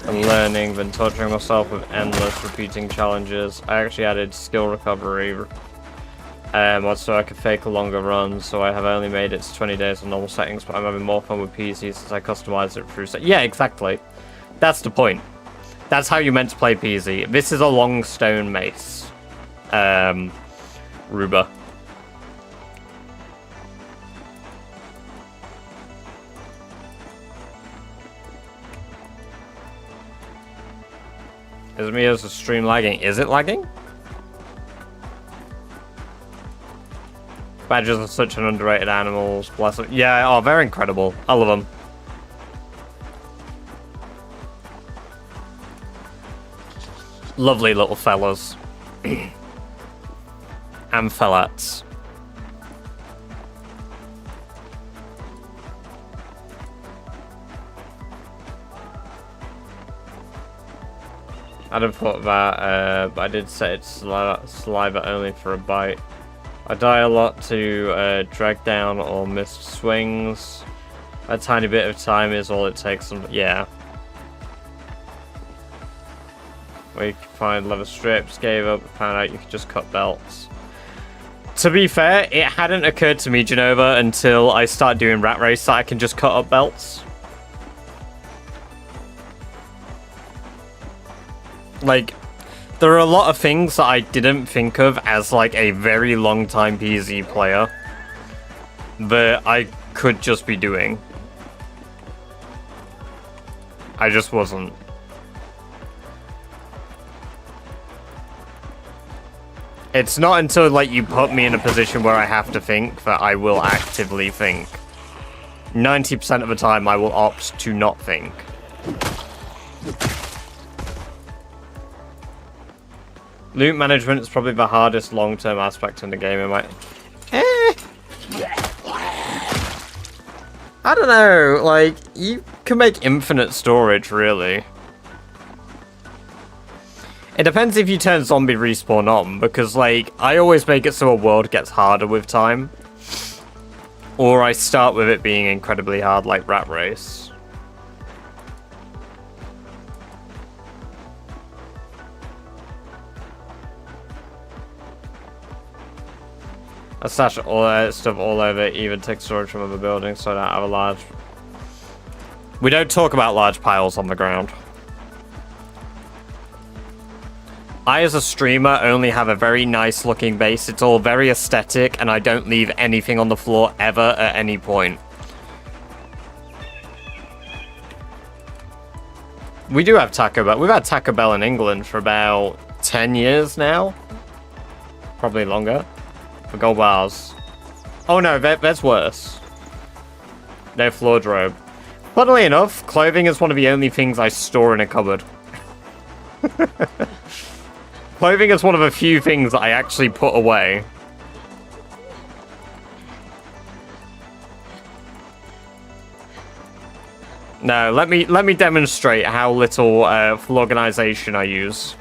and learning than torturing myself with endless repeating challenges. I actually added skill recovery so I could fake a longer run, so I have only made it to 20 days on normal settings, but I'm having more fun with PC since I customized it through yeah, exactly. That's the point. That's how you meant to play PC. This is a long stone mace. Ruba. Is me as a stream lagging? Is it lagging? Badgers are such an underrated animals. Bless them. Yeah, oh, they're incredible. I love them. Lovely little fellas. And fellats. I'd have thought that, but I did set it saliva only for a bite. I die a lot to drag down or missed swings. A tiny bit of time is all it takes. Yeah. Where you can find leather strips, gave up, found out you could just cut belts. To be fair, it hadn't occurred to me, Genova, until I started doing Rat Race that I can just cut up belts. Like, there are a lot of things that I didn't think of as, like, a very long time PZ player that I could just be doing. I just wasn't. It's not until, like, you put me in a position where I have to think that I will actively think. 90% of the time, I will opt to not think. Loot management is probably the hardest long-term aspect in the game. It might... I don't know, like, you can make infinite storage, really. It depends if you turn zombie respawn on, because, like, I always make it so a world gets harder with time. Or I start with it being incredibly hard, like Rat Race. I stash all that stuff all over, even take storage from other buildings, so I don't have a large... We don't talk about large piles on the ground. I, as a streamer, only have a very nice looking base. It's all very aesthetic, and I don't leave anything on the floor ever at any point. We do have Taco Bell. We've had Taco Bell in England for about 10 years now. Probably longer. For gold bars. Oh no, that's worse. No floor drobe. Funnily enough, clothing is one of the only things I store in a cupboard. Clothing is one of the few things that I actually put away. No, let me demonstrate how little full organization I use.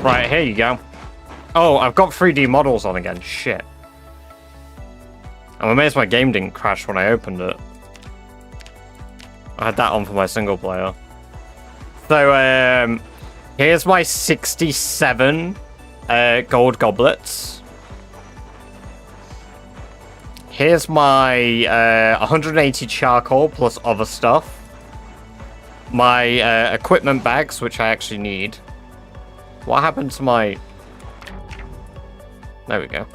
Right, here you go. Oh, I've got 3D models on again. Shit. I'm amazed my game didn't crash when I opened it. I had that on for my single player. So, here's my 67 gold goblets. Here's my 180 charcoal plus other stuff. My equipment bags, which I actually need. What happened to my... There we go.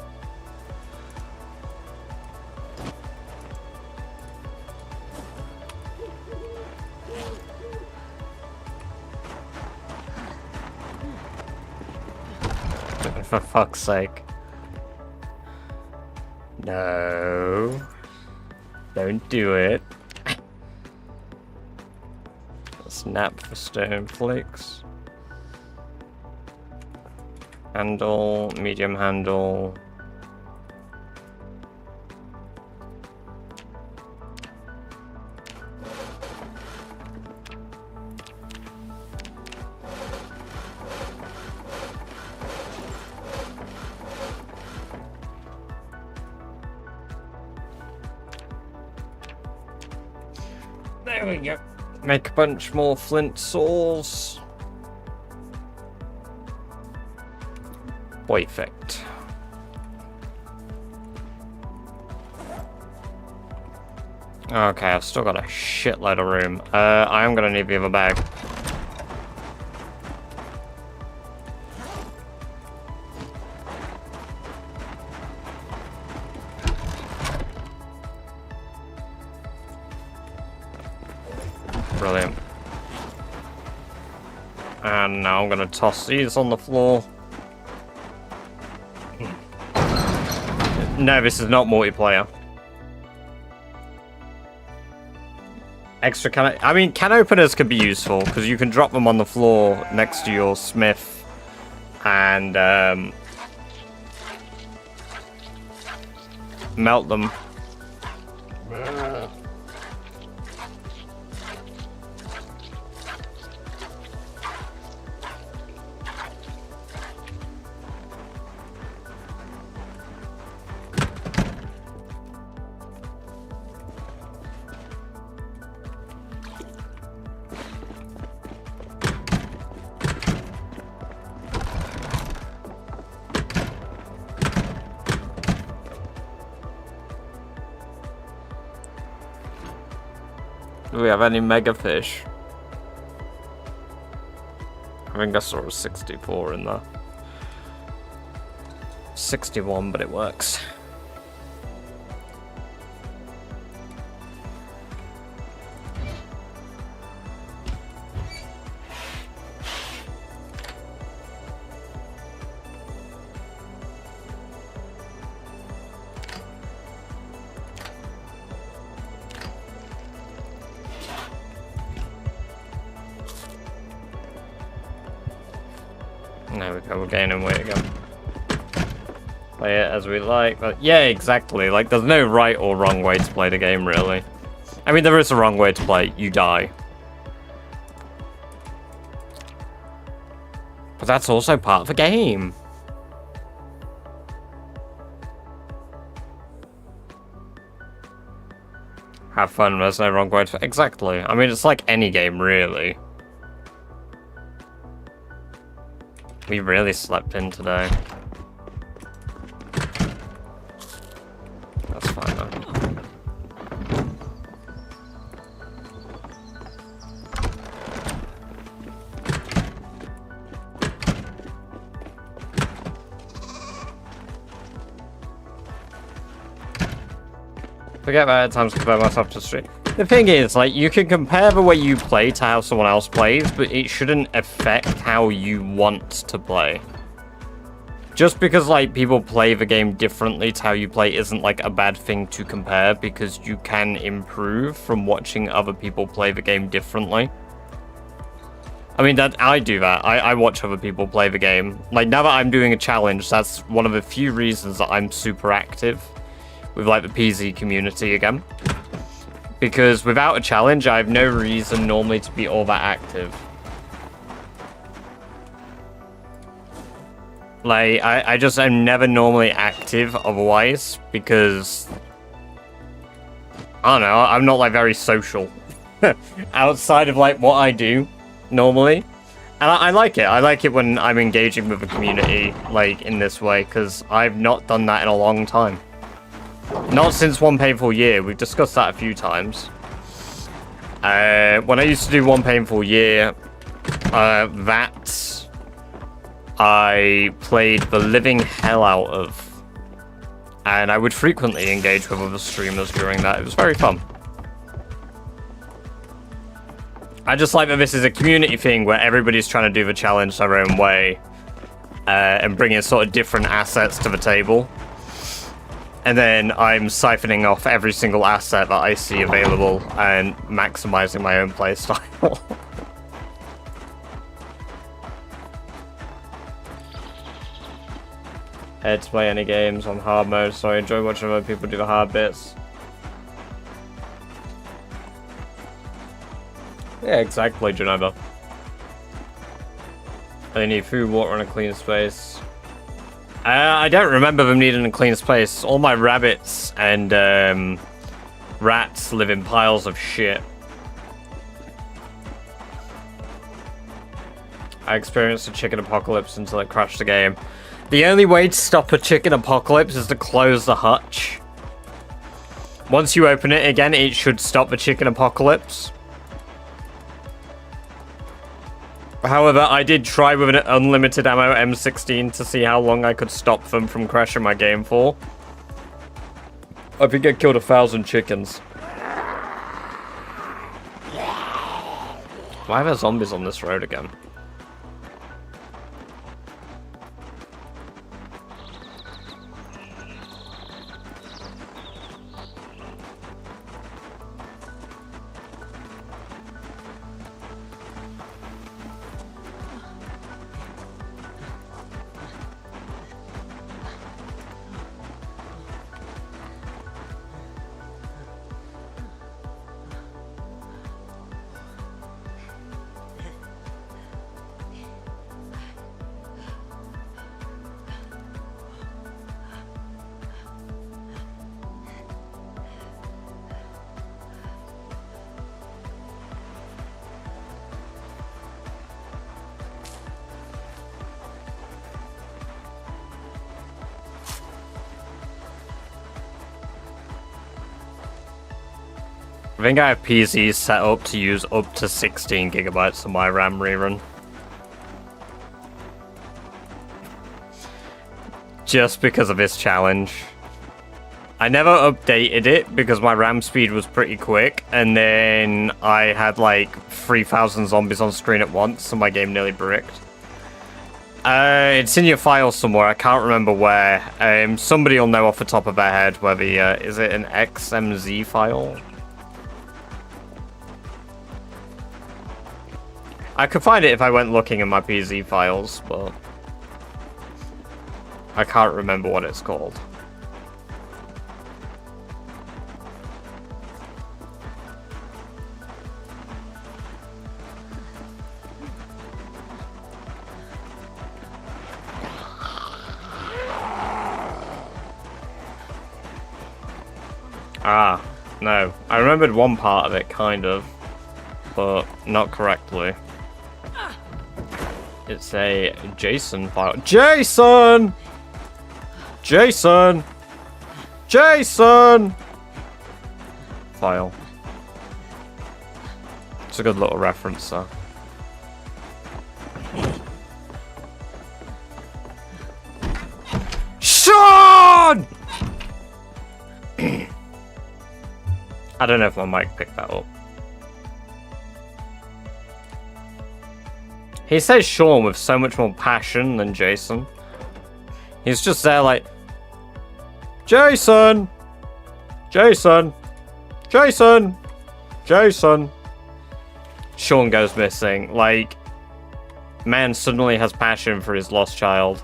For fuck's sake. No. Don't do it. Snap for stone flakes. Handle, medium handle. There we go. Make a bunch more flint saws. Perfect. Okay, I've still got a shitload of room. I am gonna need the other bag. Brilliant. And now I'm gonna toss these on the floor. No, this is not multiplayer. Extra can... I mean, can openers could be useful, because you can drop them on the floor next to your smith. And, melt them. Do we have any mega fish? I think I saw a 64 in there. 61, but it works. There we go, we're gaining weight again. Play it as we like, but yeah, exactly. Like, there's no right or wrong way to play the game, really. I mean, there is a wrong way to play. You die. But that's also part of the game. Have fun, there's no wrong way to... Exactly. I mean, it's like any game, really. We really slept in today. That's fine though. Forget about it, times compare myself to stream. The thing is, like, you can compare the way you play to how someone else plays, but it shouldn't affect how you want to play. Just because, like, people play the game differently to how you play isn't, like, a bad thing to compare, because you can improve from watching other people play the game differently. I mean, I do that. I watch other people play the game. Like, now that I'm doing a challenge, that's one of the few reasons that I'm super active with, like, the PZ community again. Because without a challenge, I have no reason normally to be all that active. Like, I just am never normally active otherwise, because... I don't know, I'm not, like, very social. Outside of, like, what I do, normally. And I like it. I like it when I'm engaging with the community, like, in this way, because I've not done that in a long time. Not since One Painful Year. We've discussed that a few times. When I used to do One Painful Year, that I played the living hell out of. And I would frequently engage with other streamers during that. It was very fun. I just like that this is a community thing where everybody's trying to do the challenge their own way. And bring in sort of different assets to the table. And then I'm siphoning off every single asset that I see available and maximizing my own playstyle. Head to play any games on hard mode, so I enjoy watching other people do the hard bits. Yeah, exactly, Genova. They need food, water, and a clean space. I don't remember them needing a clean space. All my rabbits and rats live in piles of shit. I experienced a chicken apocalypse until it crashed the game. The only way to stop a chicken apocalypse is to close the hutch. Once you open it again, it should stop the chicken apocalypse. However, I did try with an unlimited ammo M16 to see how long I could stop them from crashing my game for. I think I killed 1,000 chickens. Why are there zombies on this road again? I think I have PCs set up to use up to 16 gigabytes of my RAM rerun. Just because of this challenge. I never updated it because my RAM speed was pretty quick, and then I had like 3,000 zombies on screen at once, so my game nearly bricked. It's in your files somewhere, I can't remember where. Somebody will know off the top of their head where the, is it an XMZ file? I could find it if I went looking in my PZ files, but I can't remember what it's called. Ah, no. I remembered one part of it, kind of, but not correctly. It's a JSON file. JSON! JSON! JSON! File. It's a good little reference, though. Sean! I don't know if my mic picked that up. He says Sean with so much more passion than Jason. He's just there like, Jason! Jason! Jason! Jason! Sean goes missing. Like, man suddenly has passion for his lost child.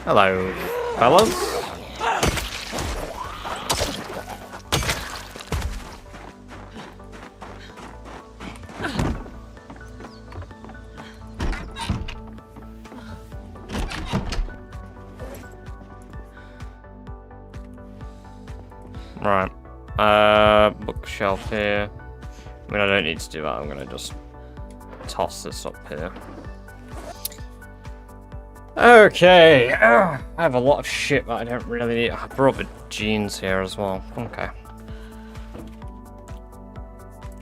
Hello, fellas. Right. Bookshelf here. I mean, I don't need to do that. I'm gonna just toss this up here. Okay, I have a lot of shit that I don't really need. I brought the jeans here as well. Okay.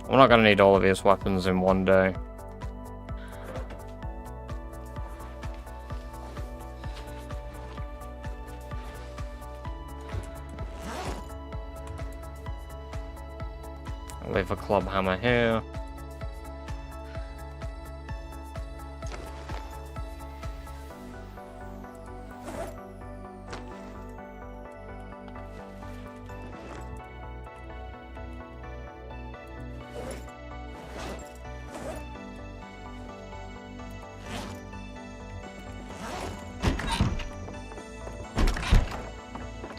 I'm not gonna need all of these weapons in one day. I'll leave a club hammer here.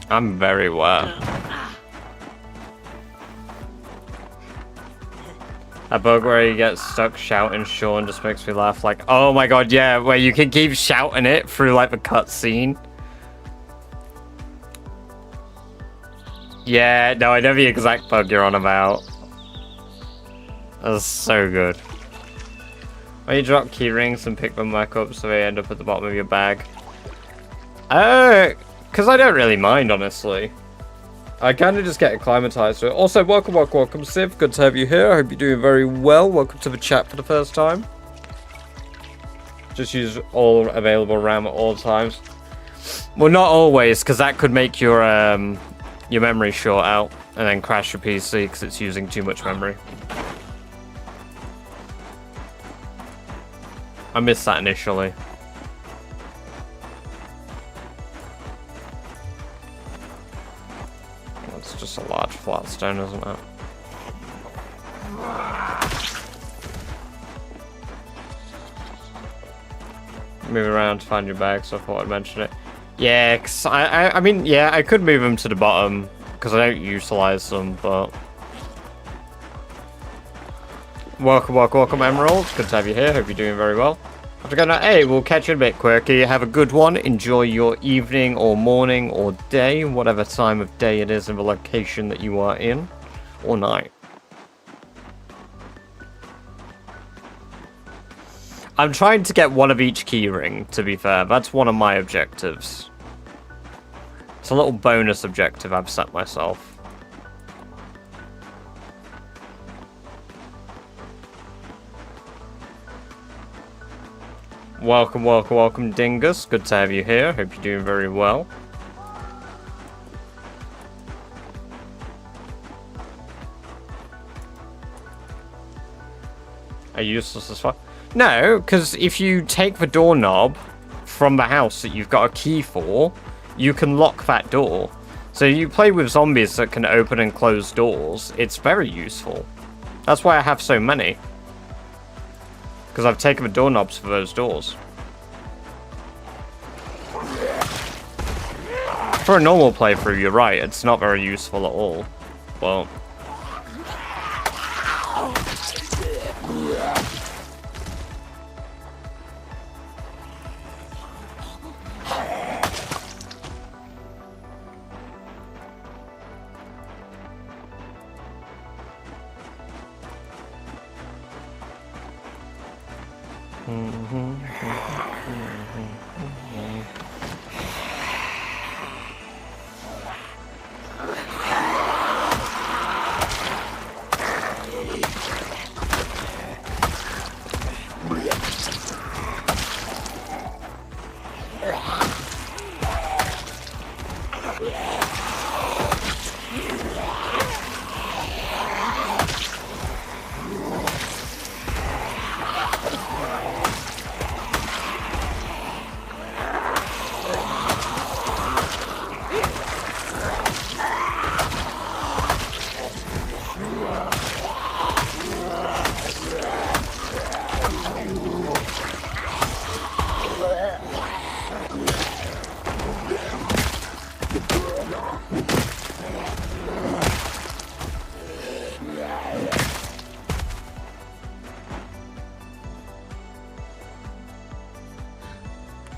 I'm very aware. A bug where you get stuck shouting Sean just makes me laugh. Like, oh my god, yeah, where you can keep shouting it through like the cutscene. Yeah, no, I know the exact bug you're on about. That's so good. When you drop key rings and pick them back up so they end up at the bottom of your bag. Because I don't really mind, honestly. I kind of just get acclimatized to it. Also, welcome, Civ. Good to have you here. I hope you're doing very well. Welcome to the chat for the first time. Just use all available RAM at all times. Well, not always, because that could make your memory short out and then crash your PC because it's using too much memory. I missed that initially. It's just a large flat stone, isn't it? Move around to find your bag, so I thought I'd mention it. Yeah, cause I mean, yeah, I could move them to the bottom because I don't utilize them, but welcome, Emerald. Good to have you here. Hope you're doing very well. Have to go now. Hey, we'll catch you in a bit, Quirky. Have a good one. Enjoy your evening or morning or day, whatever time of day it is in the location that you are in, or night. I'm trying to get one of each keyring, to be fair. That's one of my objectives. It's a little bonus objective I've set myself. Welcome, welcome, welcome, Dingus. Good to have you here. Hope you're doing very well. Are you useless as fuck? No, because if you take the doorknob from the house that you've got a key for, you can lock that door. So you play with zombies that can open and close doors. It's very useful. That's why I have so many. Because I've taken the doorknobs for those doors. For a normal playthrough, you're right. It's not very useful at all. Well...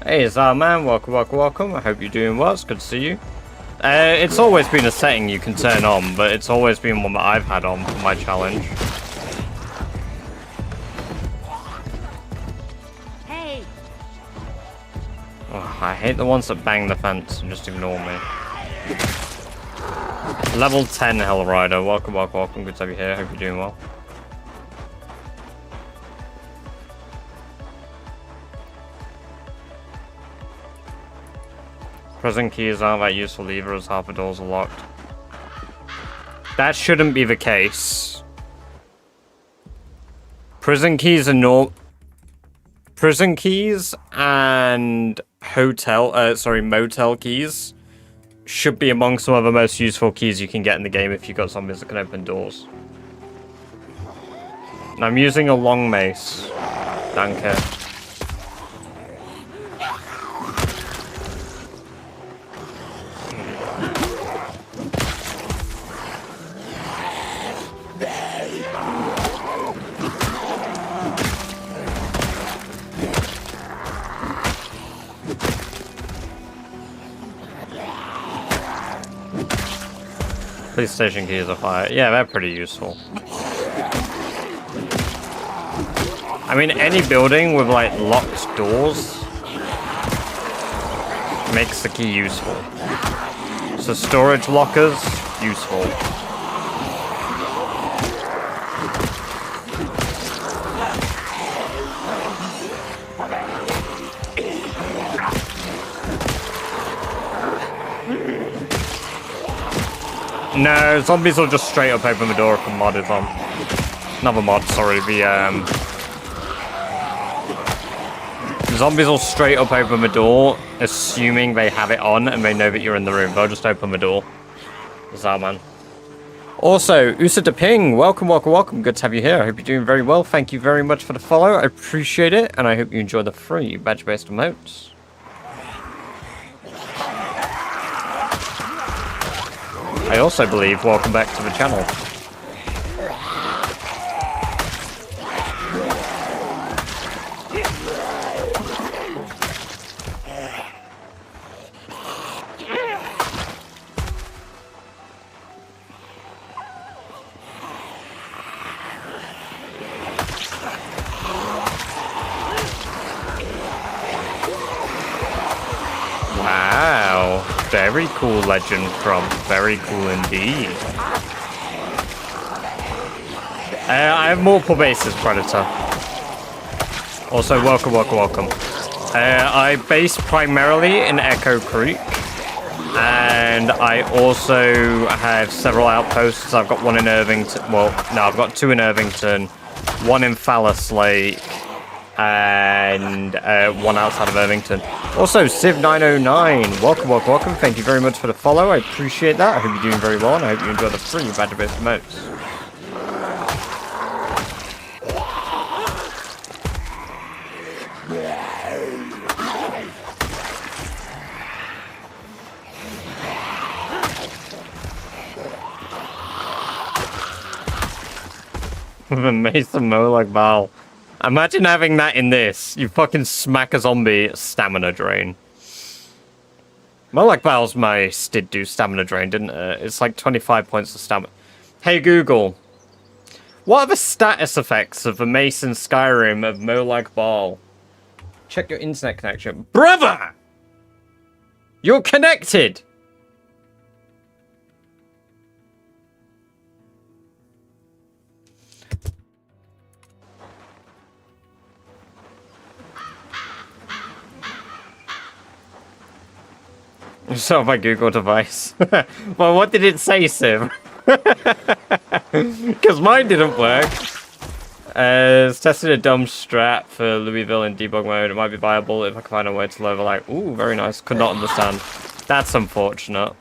Hey, Zarman, welcome, welcome, welcome. I hope you're doing well. It's good to see you. It's always been a setting you can turn on, but it's always been one that I've had on for my challenge. Hey. Oh, I hate the ones that bang the fence and just ignore me. Level 10 Hellrider, welcome, welcome, welcome. Good to have you here. Hope you're doing well. Prison keys aren't that useful either, as half the doors are locked. That shouldn't be the case. Prison keys are Prison keys and motel keys should be among some of the most useful keys you can get in the game if you've got zombies that can open doors. And I'm using a long mace. Danke. Police station keys are fire. Yeah, they're pretty useful. I mean, any building with, like, locked doors makes the key useful. So storage lockers, useful. No, zombies will just straight up open the door if the mod is on. Another mod, sorry, zombies will straight up open the door, assuming they have it on and they know that you're in the room. They'll just open the door. Zarman. Also, Usa de Ping, welcome, welcome, welcome. Good to have you here. I hope you're doing very well. Thank you very much for the follow. I appreciate it, and I hope you enjoy the free badge-based emotes. I also believe welcome back to the channel. Very cool, Legend Crump. Very cool indeed. I have multiple bases, Predator. Also, welcome. I base primarily in Echo Creek. And I also have several outposts. I've got one in Irvington. Well, no, I've got two in Irvington, one in Phallus Lake, and one outside of Irvington. Also, Civ909, welcome. Thank you very much for the follow. I appreciate that. I hope you're doing very well, and I hope you enjoy the free database promotes. With a Mason Mo like Val. Imagine having that in this. You fucking smack a zombie, stamina drain. Like Val's Mace did do stamina drain, didn't it? It's like 25 points of stamina. Hey Google, what are the status effects of the Mace in Skyrim of Mo like Ball? Check your internet connection. Brother! You're connected! So my Google device. Well, what did it say, Civ? Because mine didn't work. It's tested a dumb strat for Louisville in debug mode. It might be viable if I can find a way to lower like. Ooh, very nice. Could not understand. That's unfortunate.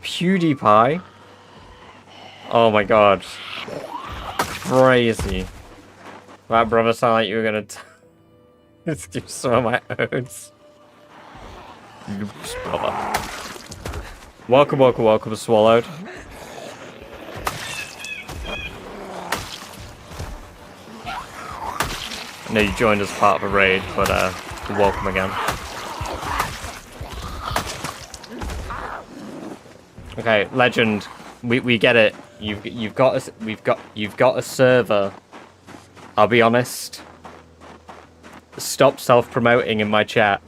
PewDiePie? Oh my god. Crazy. That brother sound like you were gonna let's do some of my oats. Oops, brother. Welcome, Swallowed. I know you joined as part of a raid, but welcome again. Okay, Legend, we get it. You've got a server. I'll be honest. Stop self-promoting in my chat.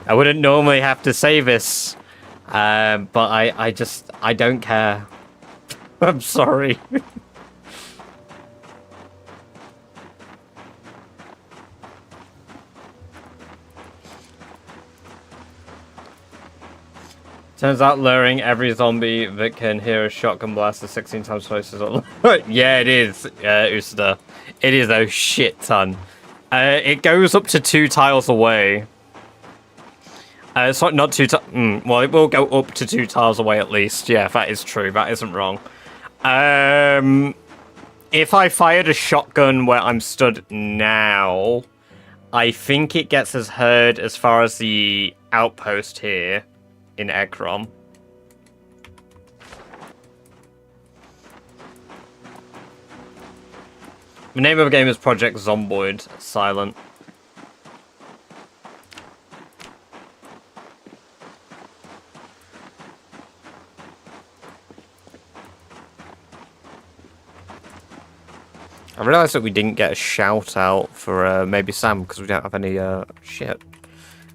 I wouldn't normally have to say this, but I don't care. I'm sorry. Turns out luring every zombie that can hear a shotgun blast is 16 times closer. Yeah, it is, Usta. It is a shit ton. It goes up to 2 tiles away. It's not 2 tiles. Well, it will go up to 2 tiles away at least. Yeah, that is true. That isn't wrong. If I fired a shotgun where I'm stood now, I think it gets us heard as far as the outpost here. In Ekron. The name of the game is Project Zomboid. Silent. I realised that we didn't get a shout out for maybe Sam because we don't have any shit.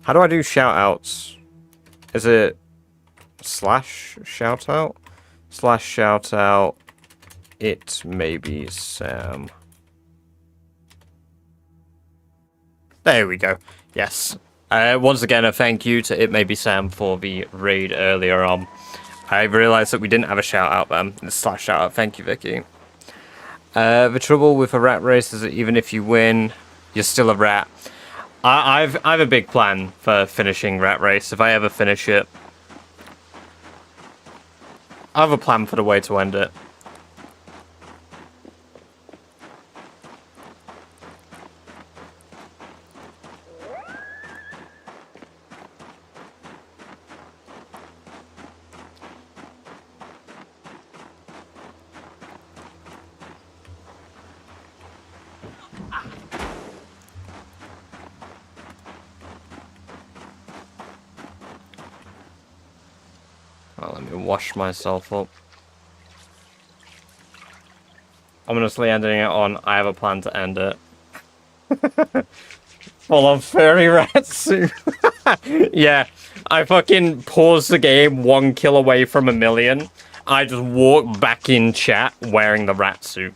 How do I do shout outs? Is it slash shout out? Slash shout out. It may be Sam. There we go. Yes. Once again, a thank you to It May Be Sam for the raid earlier on. I realised that we didn't have a shout out then. Slash shout out. Thank you, Vicky. The trouble with a rat race is that even if you win, you're still a rat. I have a big plan for finishing Rat Race. If I ever finish it, I have a plan for the way to end it. Let me wash myself up. Ominously ending it on, I have a plan to end it. Full on furry rat suit. Yeah, I fucking paused the game 1 kill away from 1,000,000. I just walked back in chat wearing the rat suit.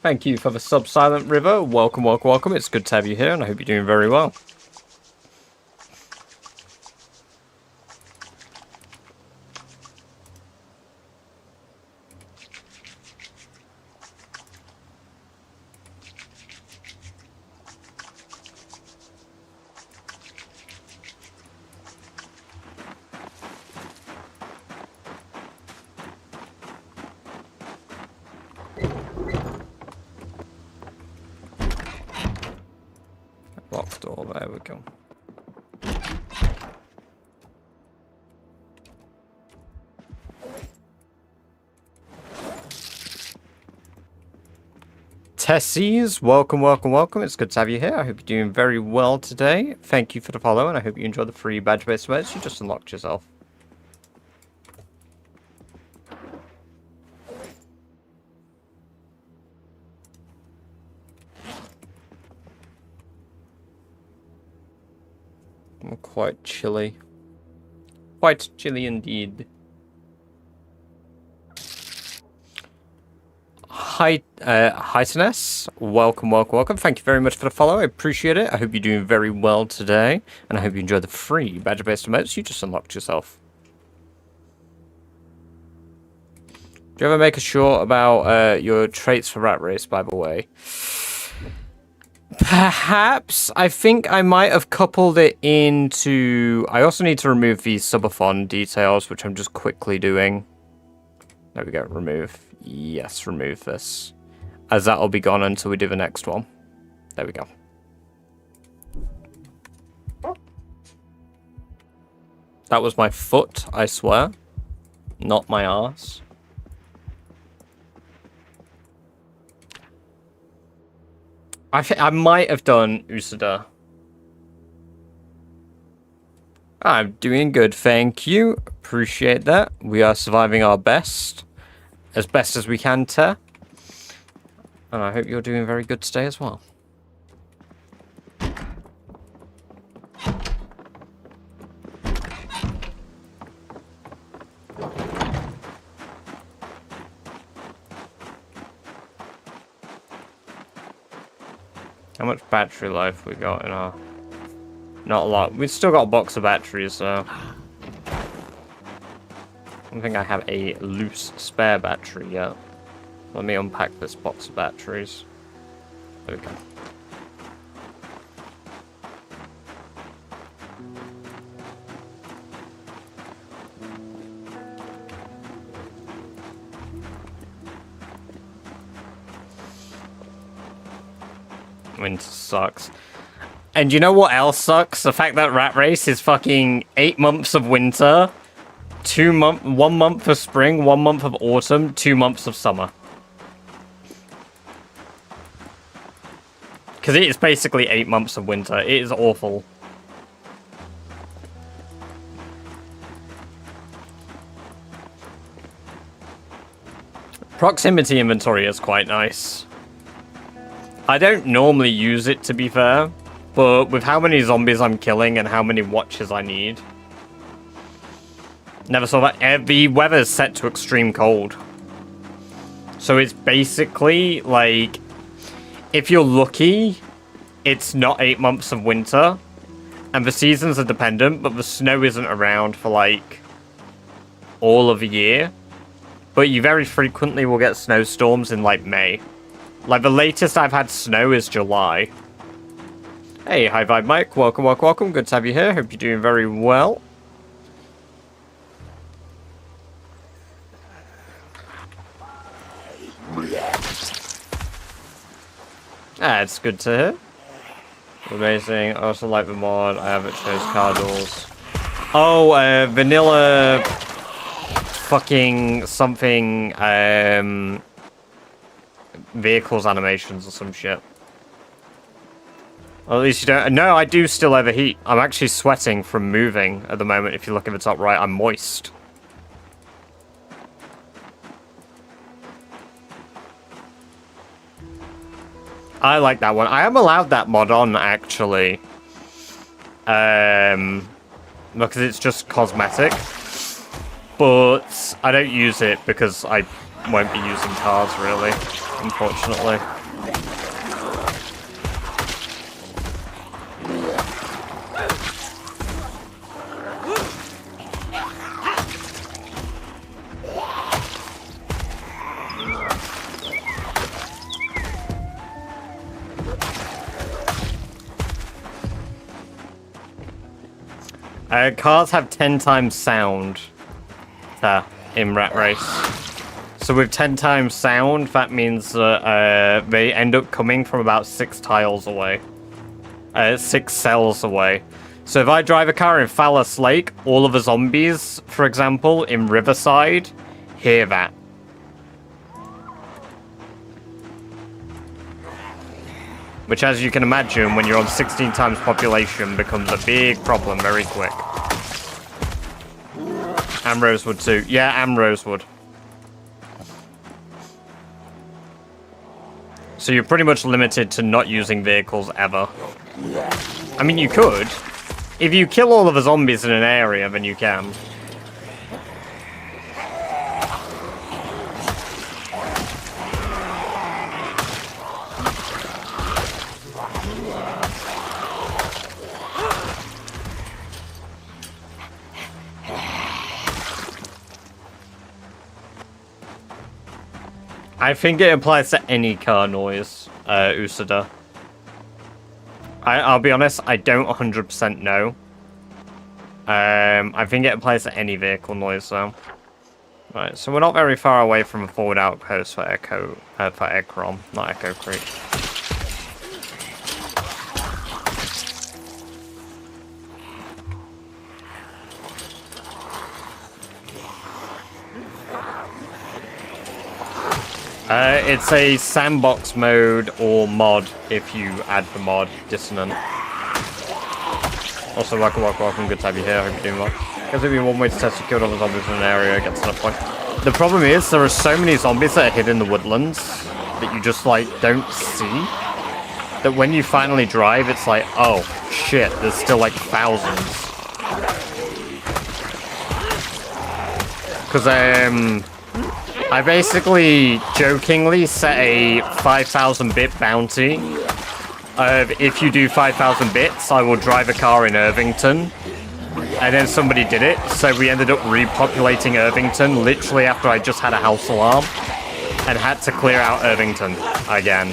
Thank you for the sub, Silent River. Welcome, welcome, welcome. It's good to have you here, and I hope you're doing very well. Locked door, there we go. Tessies, welcome, welcome, welcome. It's good to have you here. I hope you're doing very well today. Thank you for the follow, and I hope you enjoy the free badge-based events you just unlocked yourself. I'm quite chilly. Quite chilly indeed. Hi, Heighteness. Welcome, welcome, welcome. Thank you very much for the follow. I appreciate it. I hope you're doing very well today. And I hope you enjoy the free badge-based emotes you just unlocked yourself. Do you ever make a short about your traits for Rat Race, by the way? Perhaps. I think I might have coupled it into... I also need to remove these subathon details, which I'm just quickly doing. There we go. Remove. Yes, remove this. As that'll be gone until we do the next one. There we go. That was my foot, I swear. Not my arse. I might have done Usada. I'm doing good, thank you. Appreciate that. We are surviving our best. As best as we can, Ter. And I hope you're doing very good today as well. How much battery life we got in our... Not a lot. We've still got a box of batteries, so... I don't think I have a loose spare battery yet. Let me unpack this box of batteries. There we go. Winter sucks. And you know what else sucks? The fact that Rat Race is fucking 8 months of winter, 1 month of spring, 1 month of autumn, 2 months of summer. Because it is basically 8 months of winter. It is awful. Proximity inventory is quite nice. I don't normally use it, to be fair, but with how many zombies I'm killing and how many watches I need. Never saw that. The weather's set to extreme cold. So it's basically, like, if you're lucky, it's not 8 months of winter, and the seasons are dependent, but the snow isn't around for, like, all of the year. But you very frequently will get snowstorms in, like, May. Like, the latest I've had snow is July. Hey, High Vibe Mike. Welcome, welcome, welcome. Good to have you here. Hope you're doing very well. Ah, it's good to hear. Amazing. I also like the mod. I have it shows cardinals. Oh, vanilla... fucking something, vehicles animations or some shit. Well, at least you don't... No, I do still overheat. I'm actually sweating from moving at the moment. If you look at the top right, I'm moist. I like that one. I am allowed that mod on, actually. Because it's just cosmetic. But I don't use it because I won't be using cars, really. Unfortunately. Cars have 10 times sound in Rat Race. So with 10 times sound, that means they end up coming from about 6 tiles away. 6 cells away. So if I drive a car in Phallus Lake, all of the zombies, for example, in Riverside, hear that. Which, as you can imagine, when you're on 16 times population, becomes a big problem very quick. And Rosewood too. Yeah, and Rosewood. So you're pretty much limited to not using vehicles ever. I mean, you could. If you kill all of the zombies in an area, then you can. I think it applies to any car noise, Usada. I'll be honest, I don't 100% know. I think it applies to any vehicle noise, though. Right, so we're not very far away from a forward outpost for Ekron, not Echo Creek. It's a sandbox mode or mod if you add the mod Dissonant. Also, welcome, good to have you here, hope you're doing well. Guess it'd be one way to test you killed all the zombies in an area, get to that point. The problem is, there are so many zombies that are hidden in the woodlands that you just, like, don't see. That when you finally drive, it's like, oh, shit, there's still, like, thousands. Because, I basically jokingly set a 5,000 bit bounty. If you do 5,000 bits, I will drive a car in Irvington. And then somebody did it, so we ended up repopulating Irvington literally after I just had a house alarm. And had to clear out Irvington again.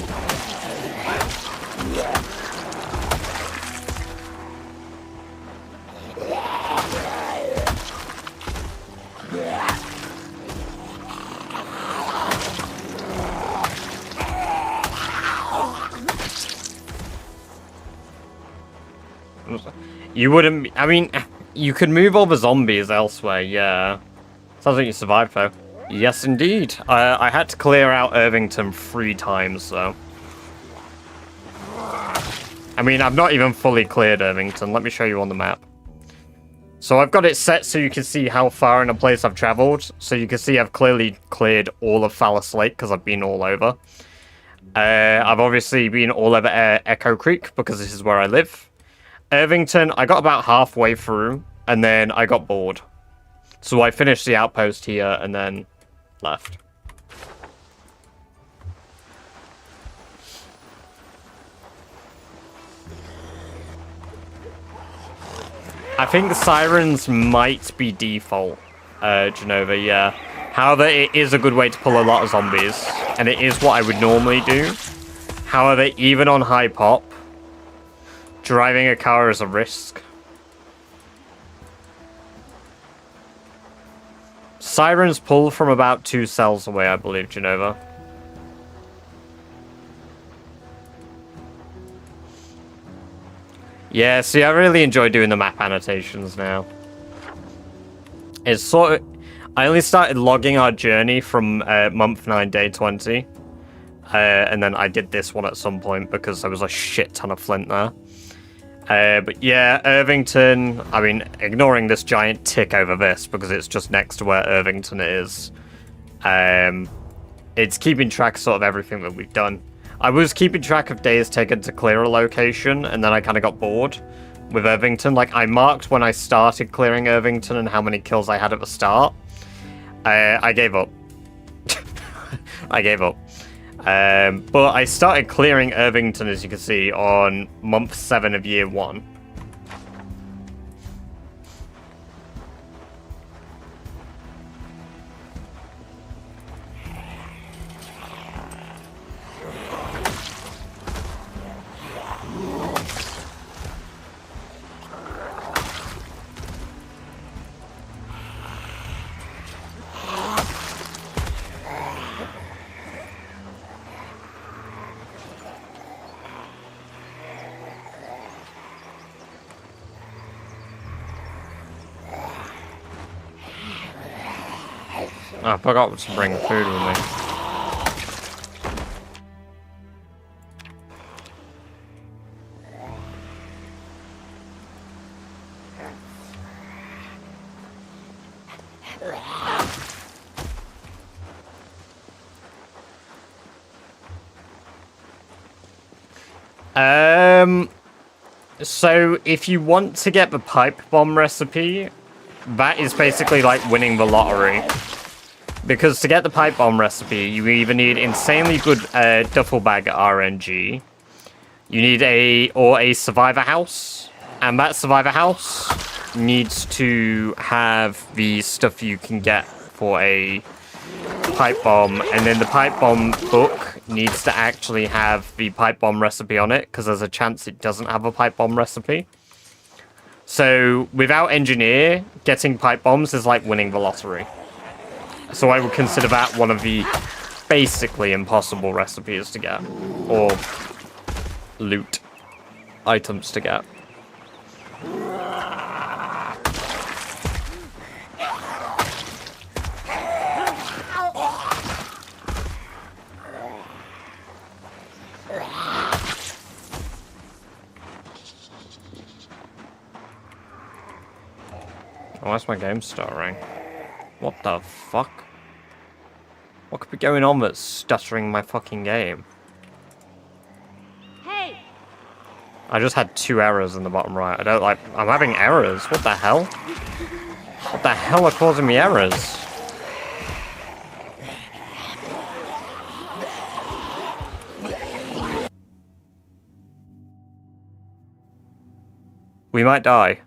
You wouldn't... I mean, you could move all the zombies elsewhere, yeah. Sounds like you survived, though. Yes, indeed. I had to clear out Irvington 3 times, though. I mean, I've not even fully cleared Irvington. Let me show you on the map. So I've got it set so you can see how far in a place I've traveled. So you can see I've clearly cleared all of Phallus Lake because I've been all over. I've obviously been all over Echo Creek because this is where I live. Irvington, I got about halfway through, and then I got bored. So I finished the outpost here, and then left. I think sirens might be default, Genova, yeah. However, it is a good way to pull a lot of zombies, and it is what I would normally do. However, even on high pop, driving a car is a risk. Sirens pull from about 2 cells away, I believe, Genova. Yeah, see, I really enjoy doing the map annotations now. It's sort of... I only started logging our journey from month 9, day 20. And then I did this one at some point because there was a shit ton of flint there. But yeah, Irvington, I mean, ignoring this giant tick over this because it's just next to where Irvington is. It's keeping track of sort of everything that we've done. I was keeping track of days taken to clear a location, and then I kind of got bored with Irvington. Like, I marked when I started clearing Irvington and how many kills I had at the start. I gave up. I gave up. But I started clearing Irvington, as you can see, on month 7 of year 1. Oh, I forgot to bring food with me. So if you want to get the pipe bomb recipe, that is basically like winning the lottery. Because to get the pipe bomb recipe, you either need insanely good duffel bag RNG, you need a survivor house, and that survivor house needs to have the stuff you can get for a pipe bomb, and then the pipe bomb book needs to actually have the pipe bomb recipe on it, because there's a chance it doesn't have a pipe bomb recipe. So without engineer, getting pipe bombs is like winning the lottery. So I would consider that one of the basically impossible recipes to get, or loot items to get. Oh, why's my game stuttering? What the fuck? What could be going on that's stuttering my fucking game? Hey! I just had 2 errors in the bottom right. I'm having errors. What the hell? What the hell are causing me errors? We might die.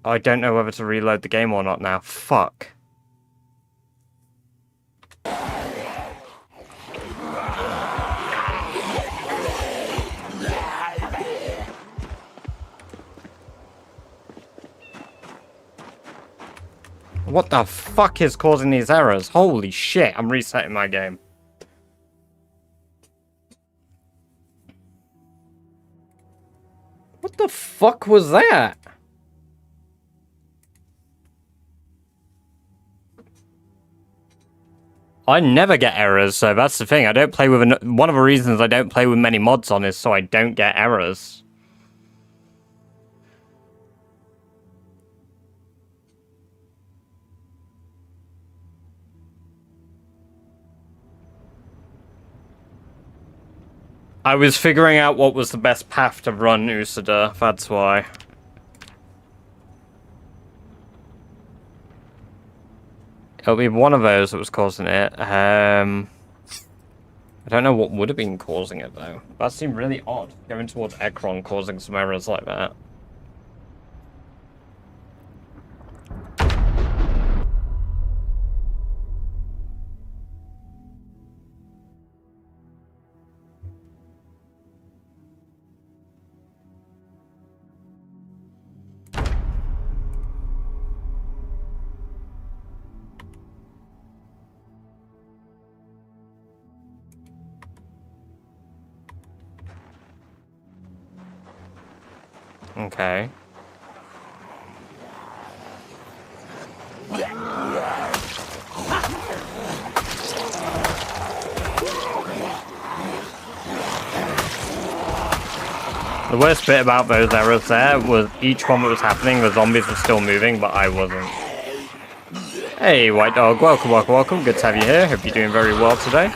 I don't know whether to reload the game or not now. Fuck. What the fuck is causing these errors? Holy shit, I'm resetting my game. What the fuck was that? I never get errors, so that's the thing. I don't play with... One of the reasons I don't play with many mods on is so I don't get errors. I was figuring out what was the best path to run Usada, that's why. It'll be one of those that was causing it. I don't know what would have been causing it, though. That seemed really odd, going towards Ekron causing some errors like that. Okay. The worst bit about those errors there was each one that was happening, the zombies were still moving, but I wasn't. Hey, White Dog, welcome, welcome, welcome. Good to have you here. Hope you're doing very well today.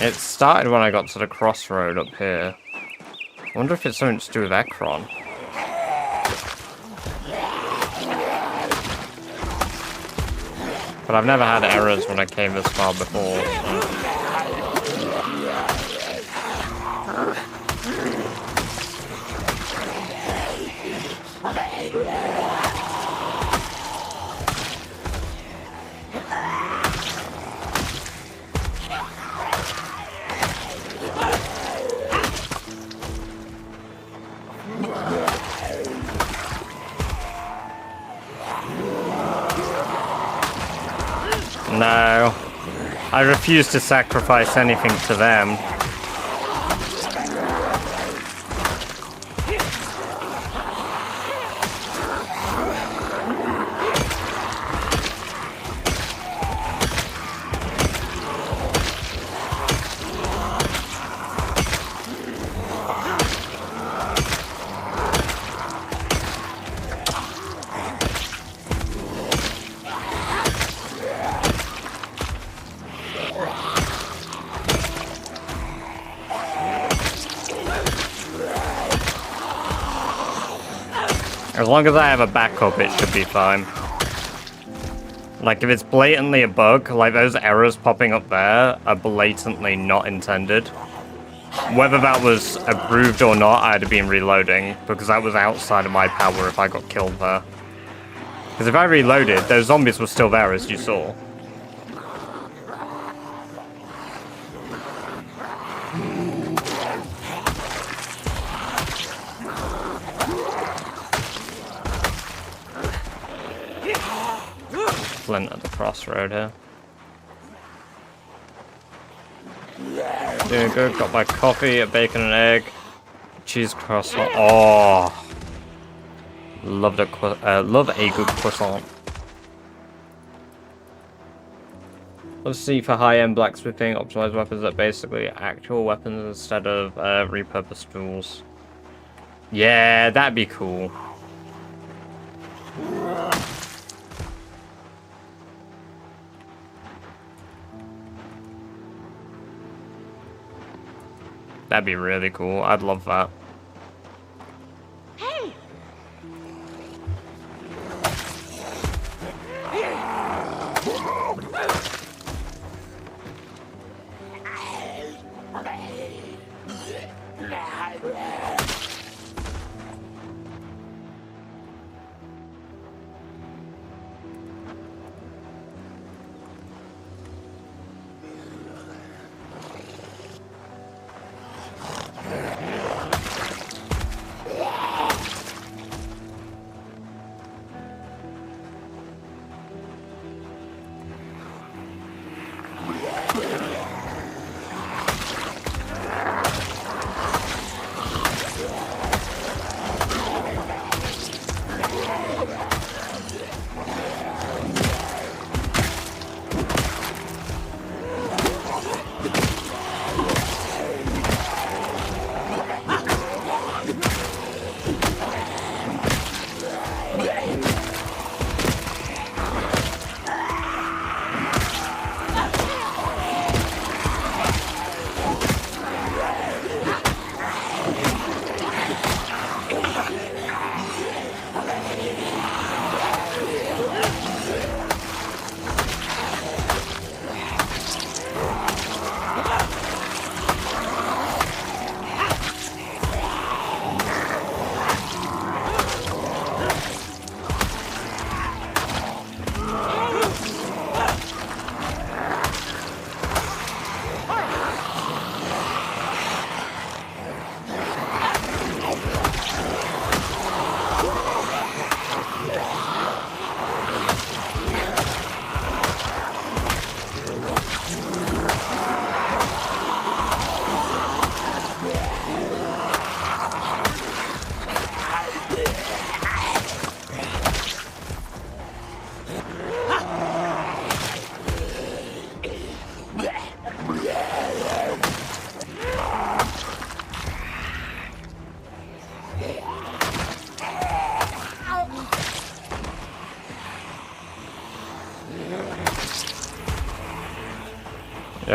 It started when I got to the crossroad up here. I wonder if it's something to do with Ekron. But I've never had errors when I came this far before. So. No, I refuse to sacrifice anything to them. As long as I have a backup, it should be fine. Like, if it's blatantly a bug, like those errors popping up there are blatantly not intended. Whether that was approved or not, I'd have been reloading, because that was outside of my power if I got killed there. Because if I reloaded, those zombies were still there, as you saw. Flint at the crossroad here. Doing good. Got my coffee, a bacon and egg, cheese croissant. Oh, love a good croissant. Let's see for high-end blacksmithing, optimized weapons that basically actual weapons instead of repurposed tools. Yeah, that'd be cool. That'd be really cool. I'd love that. Hey!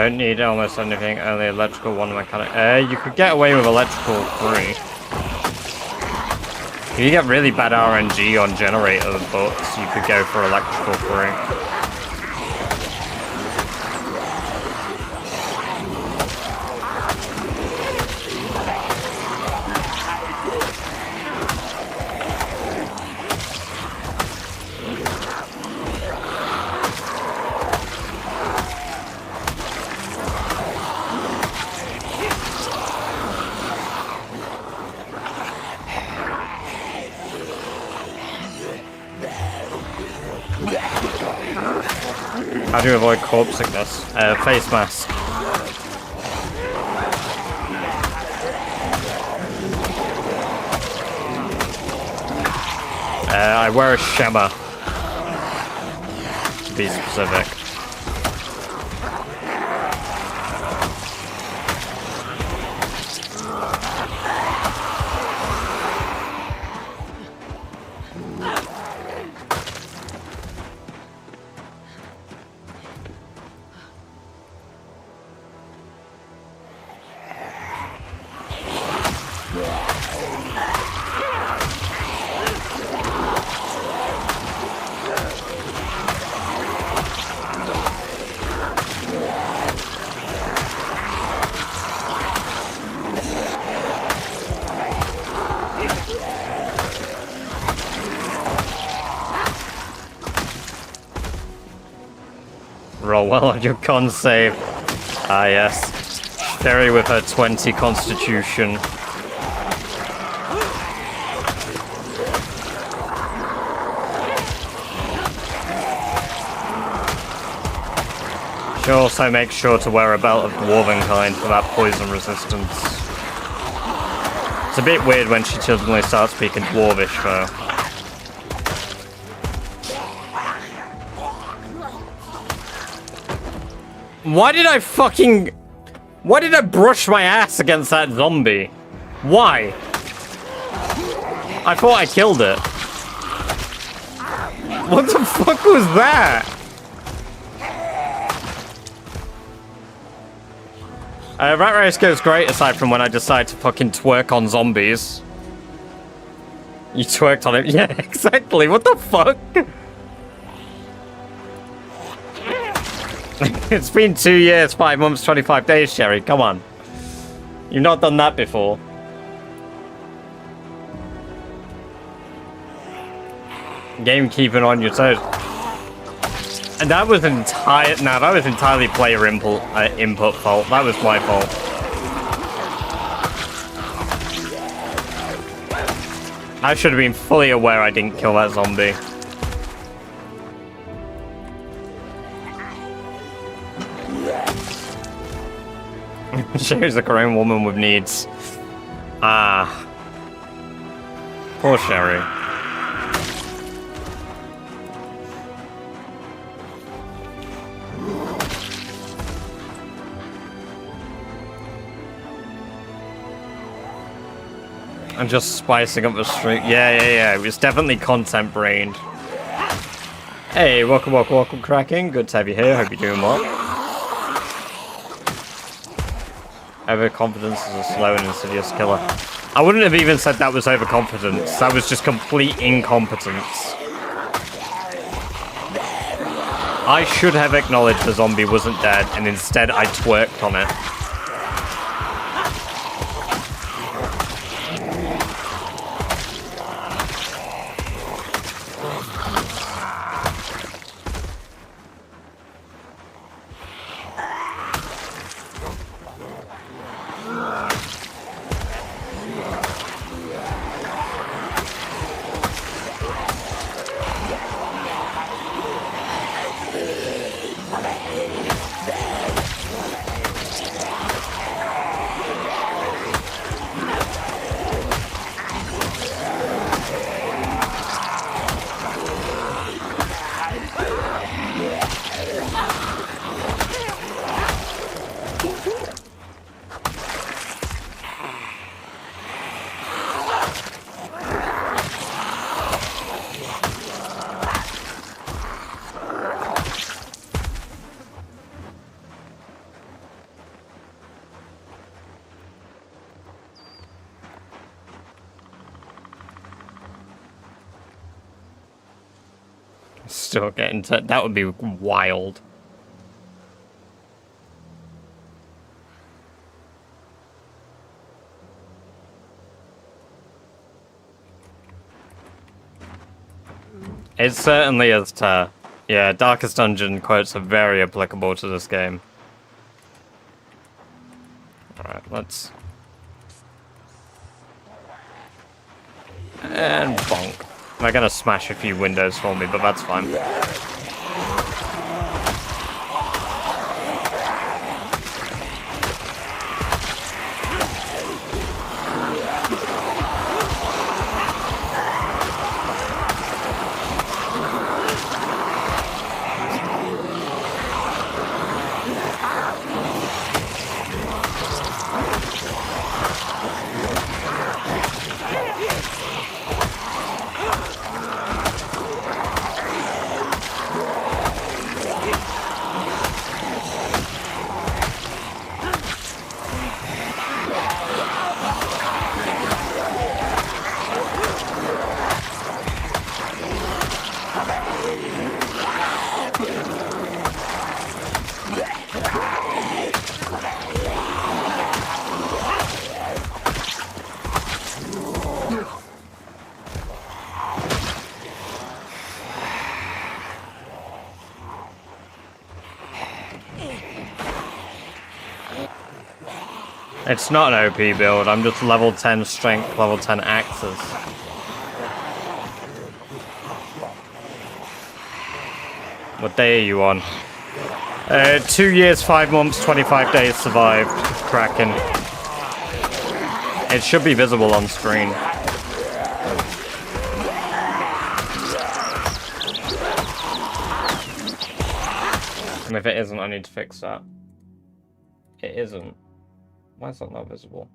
Don't need almost anything. Only electrical, one mechanic. You could get away with electrical 3. If you get really bad RNG on generator bots, you could go for electrical 3. How do you avoid corpse sickness? Face mask. I wear a shimmer, to be specific. Roll well on your con save. Ah, yes. Sherry with her 20 constitution. Should also make sure to wear a belt of dwarven kind for that poison resistance. It's a bit weird when she suddenly starts speaking dwarvish though. Why did I brush my ass against that zombie? Why? I thought I killed it. What the fuck was that? Rat Race goes great aside from when I decide to fucking twerk on zombies. You twerked on him? Yeah, exactly. What the fuck? It's been 2 years, 5 months, 25 days, Sherry. Come on. You've not done that before. Game keeping on your toes. And that was that was entirely player input fault. That was my fault. I should have been fully aware I didn't kill that zombie. She's a grown woman with needs. Ah. Poor Sherry. I'm just spicing up the stream. Yeah. It was definitely content-brained. Hey, welcome, Cracking. Good to have you here. Hope you're doing well. Overconfidence is a slow and insidious killer. I wouldn't have even said that was overconfidence. That was just complete incompetence. I should have acknowledged the zombie wasn't dead, and instead I twerked on it. Still getting that would be wild. It certainly is, yeah, Darkest Dungeon quotes are very applicable to this game. Alright, let's... And bonk. They're gonna smash a few windows for me, but that's fine. It's not an OP build, I'm just level 10 strength, level 10 axes. What day are you on? 2 years, 5 months, 25 days survived. Kraken. It should be visible on screen. And if it isn't, I need to fix that. It isn't. Why is that not visible?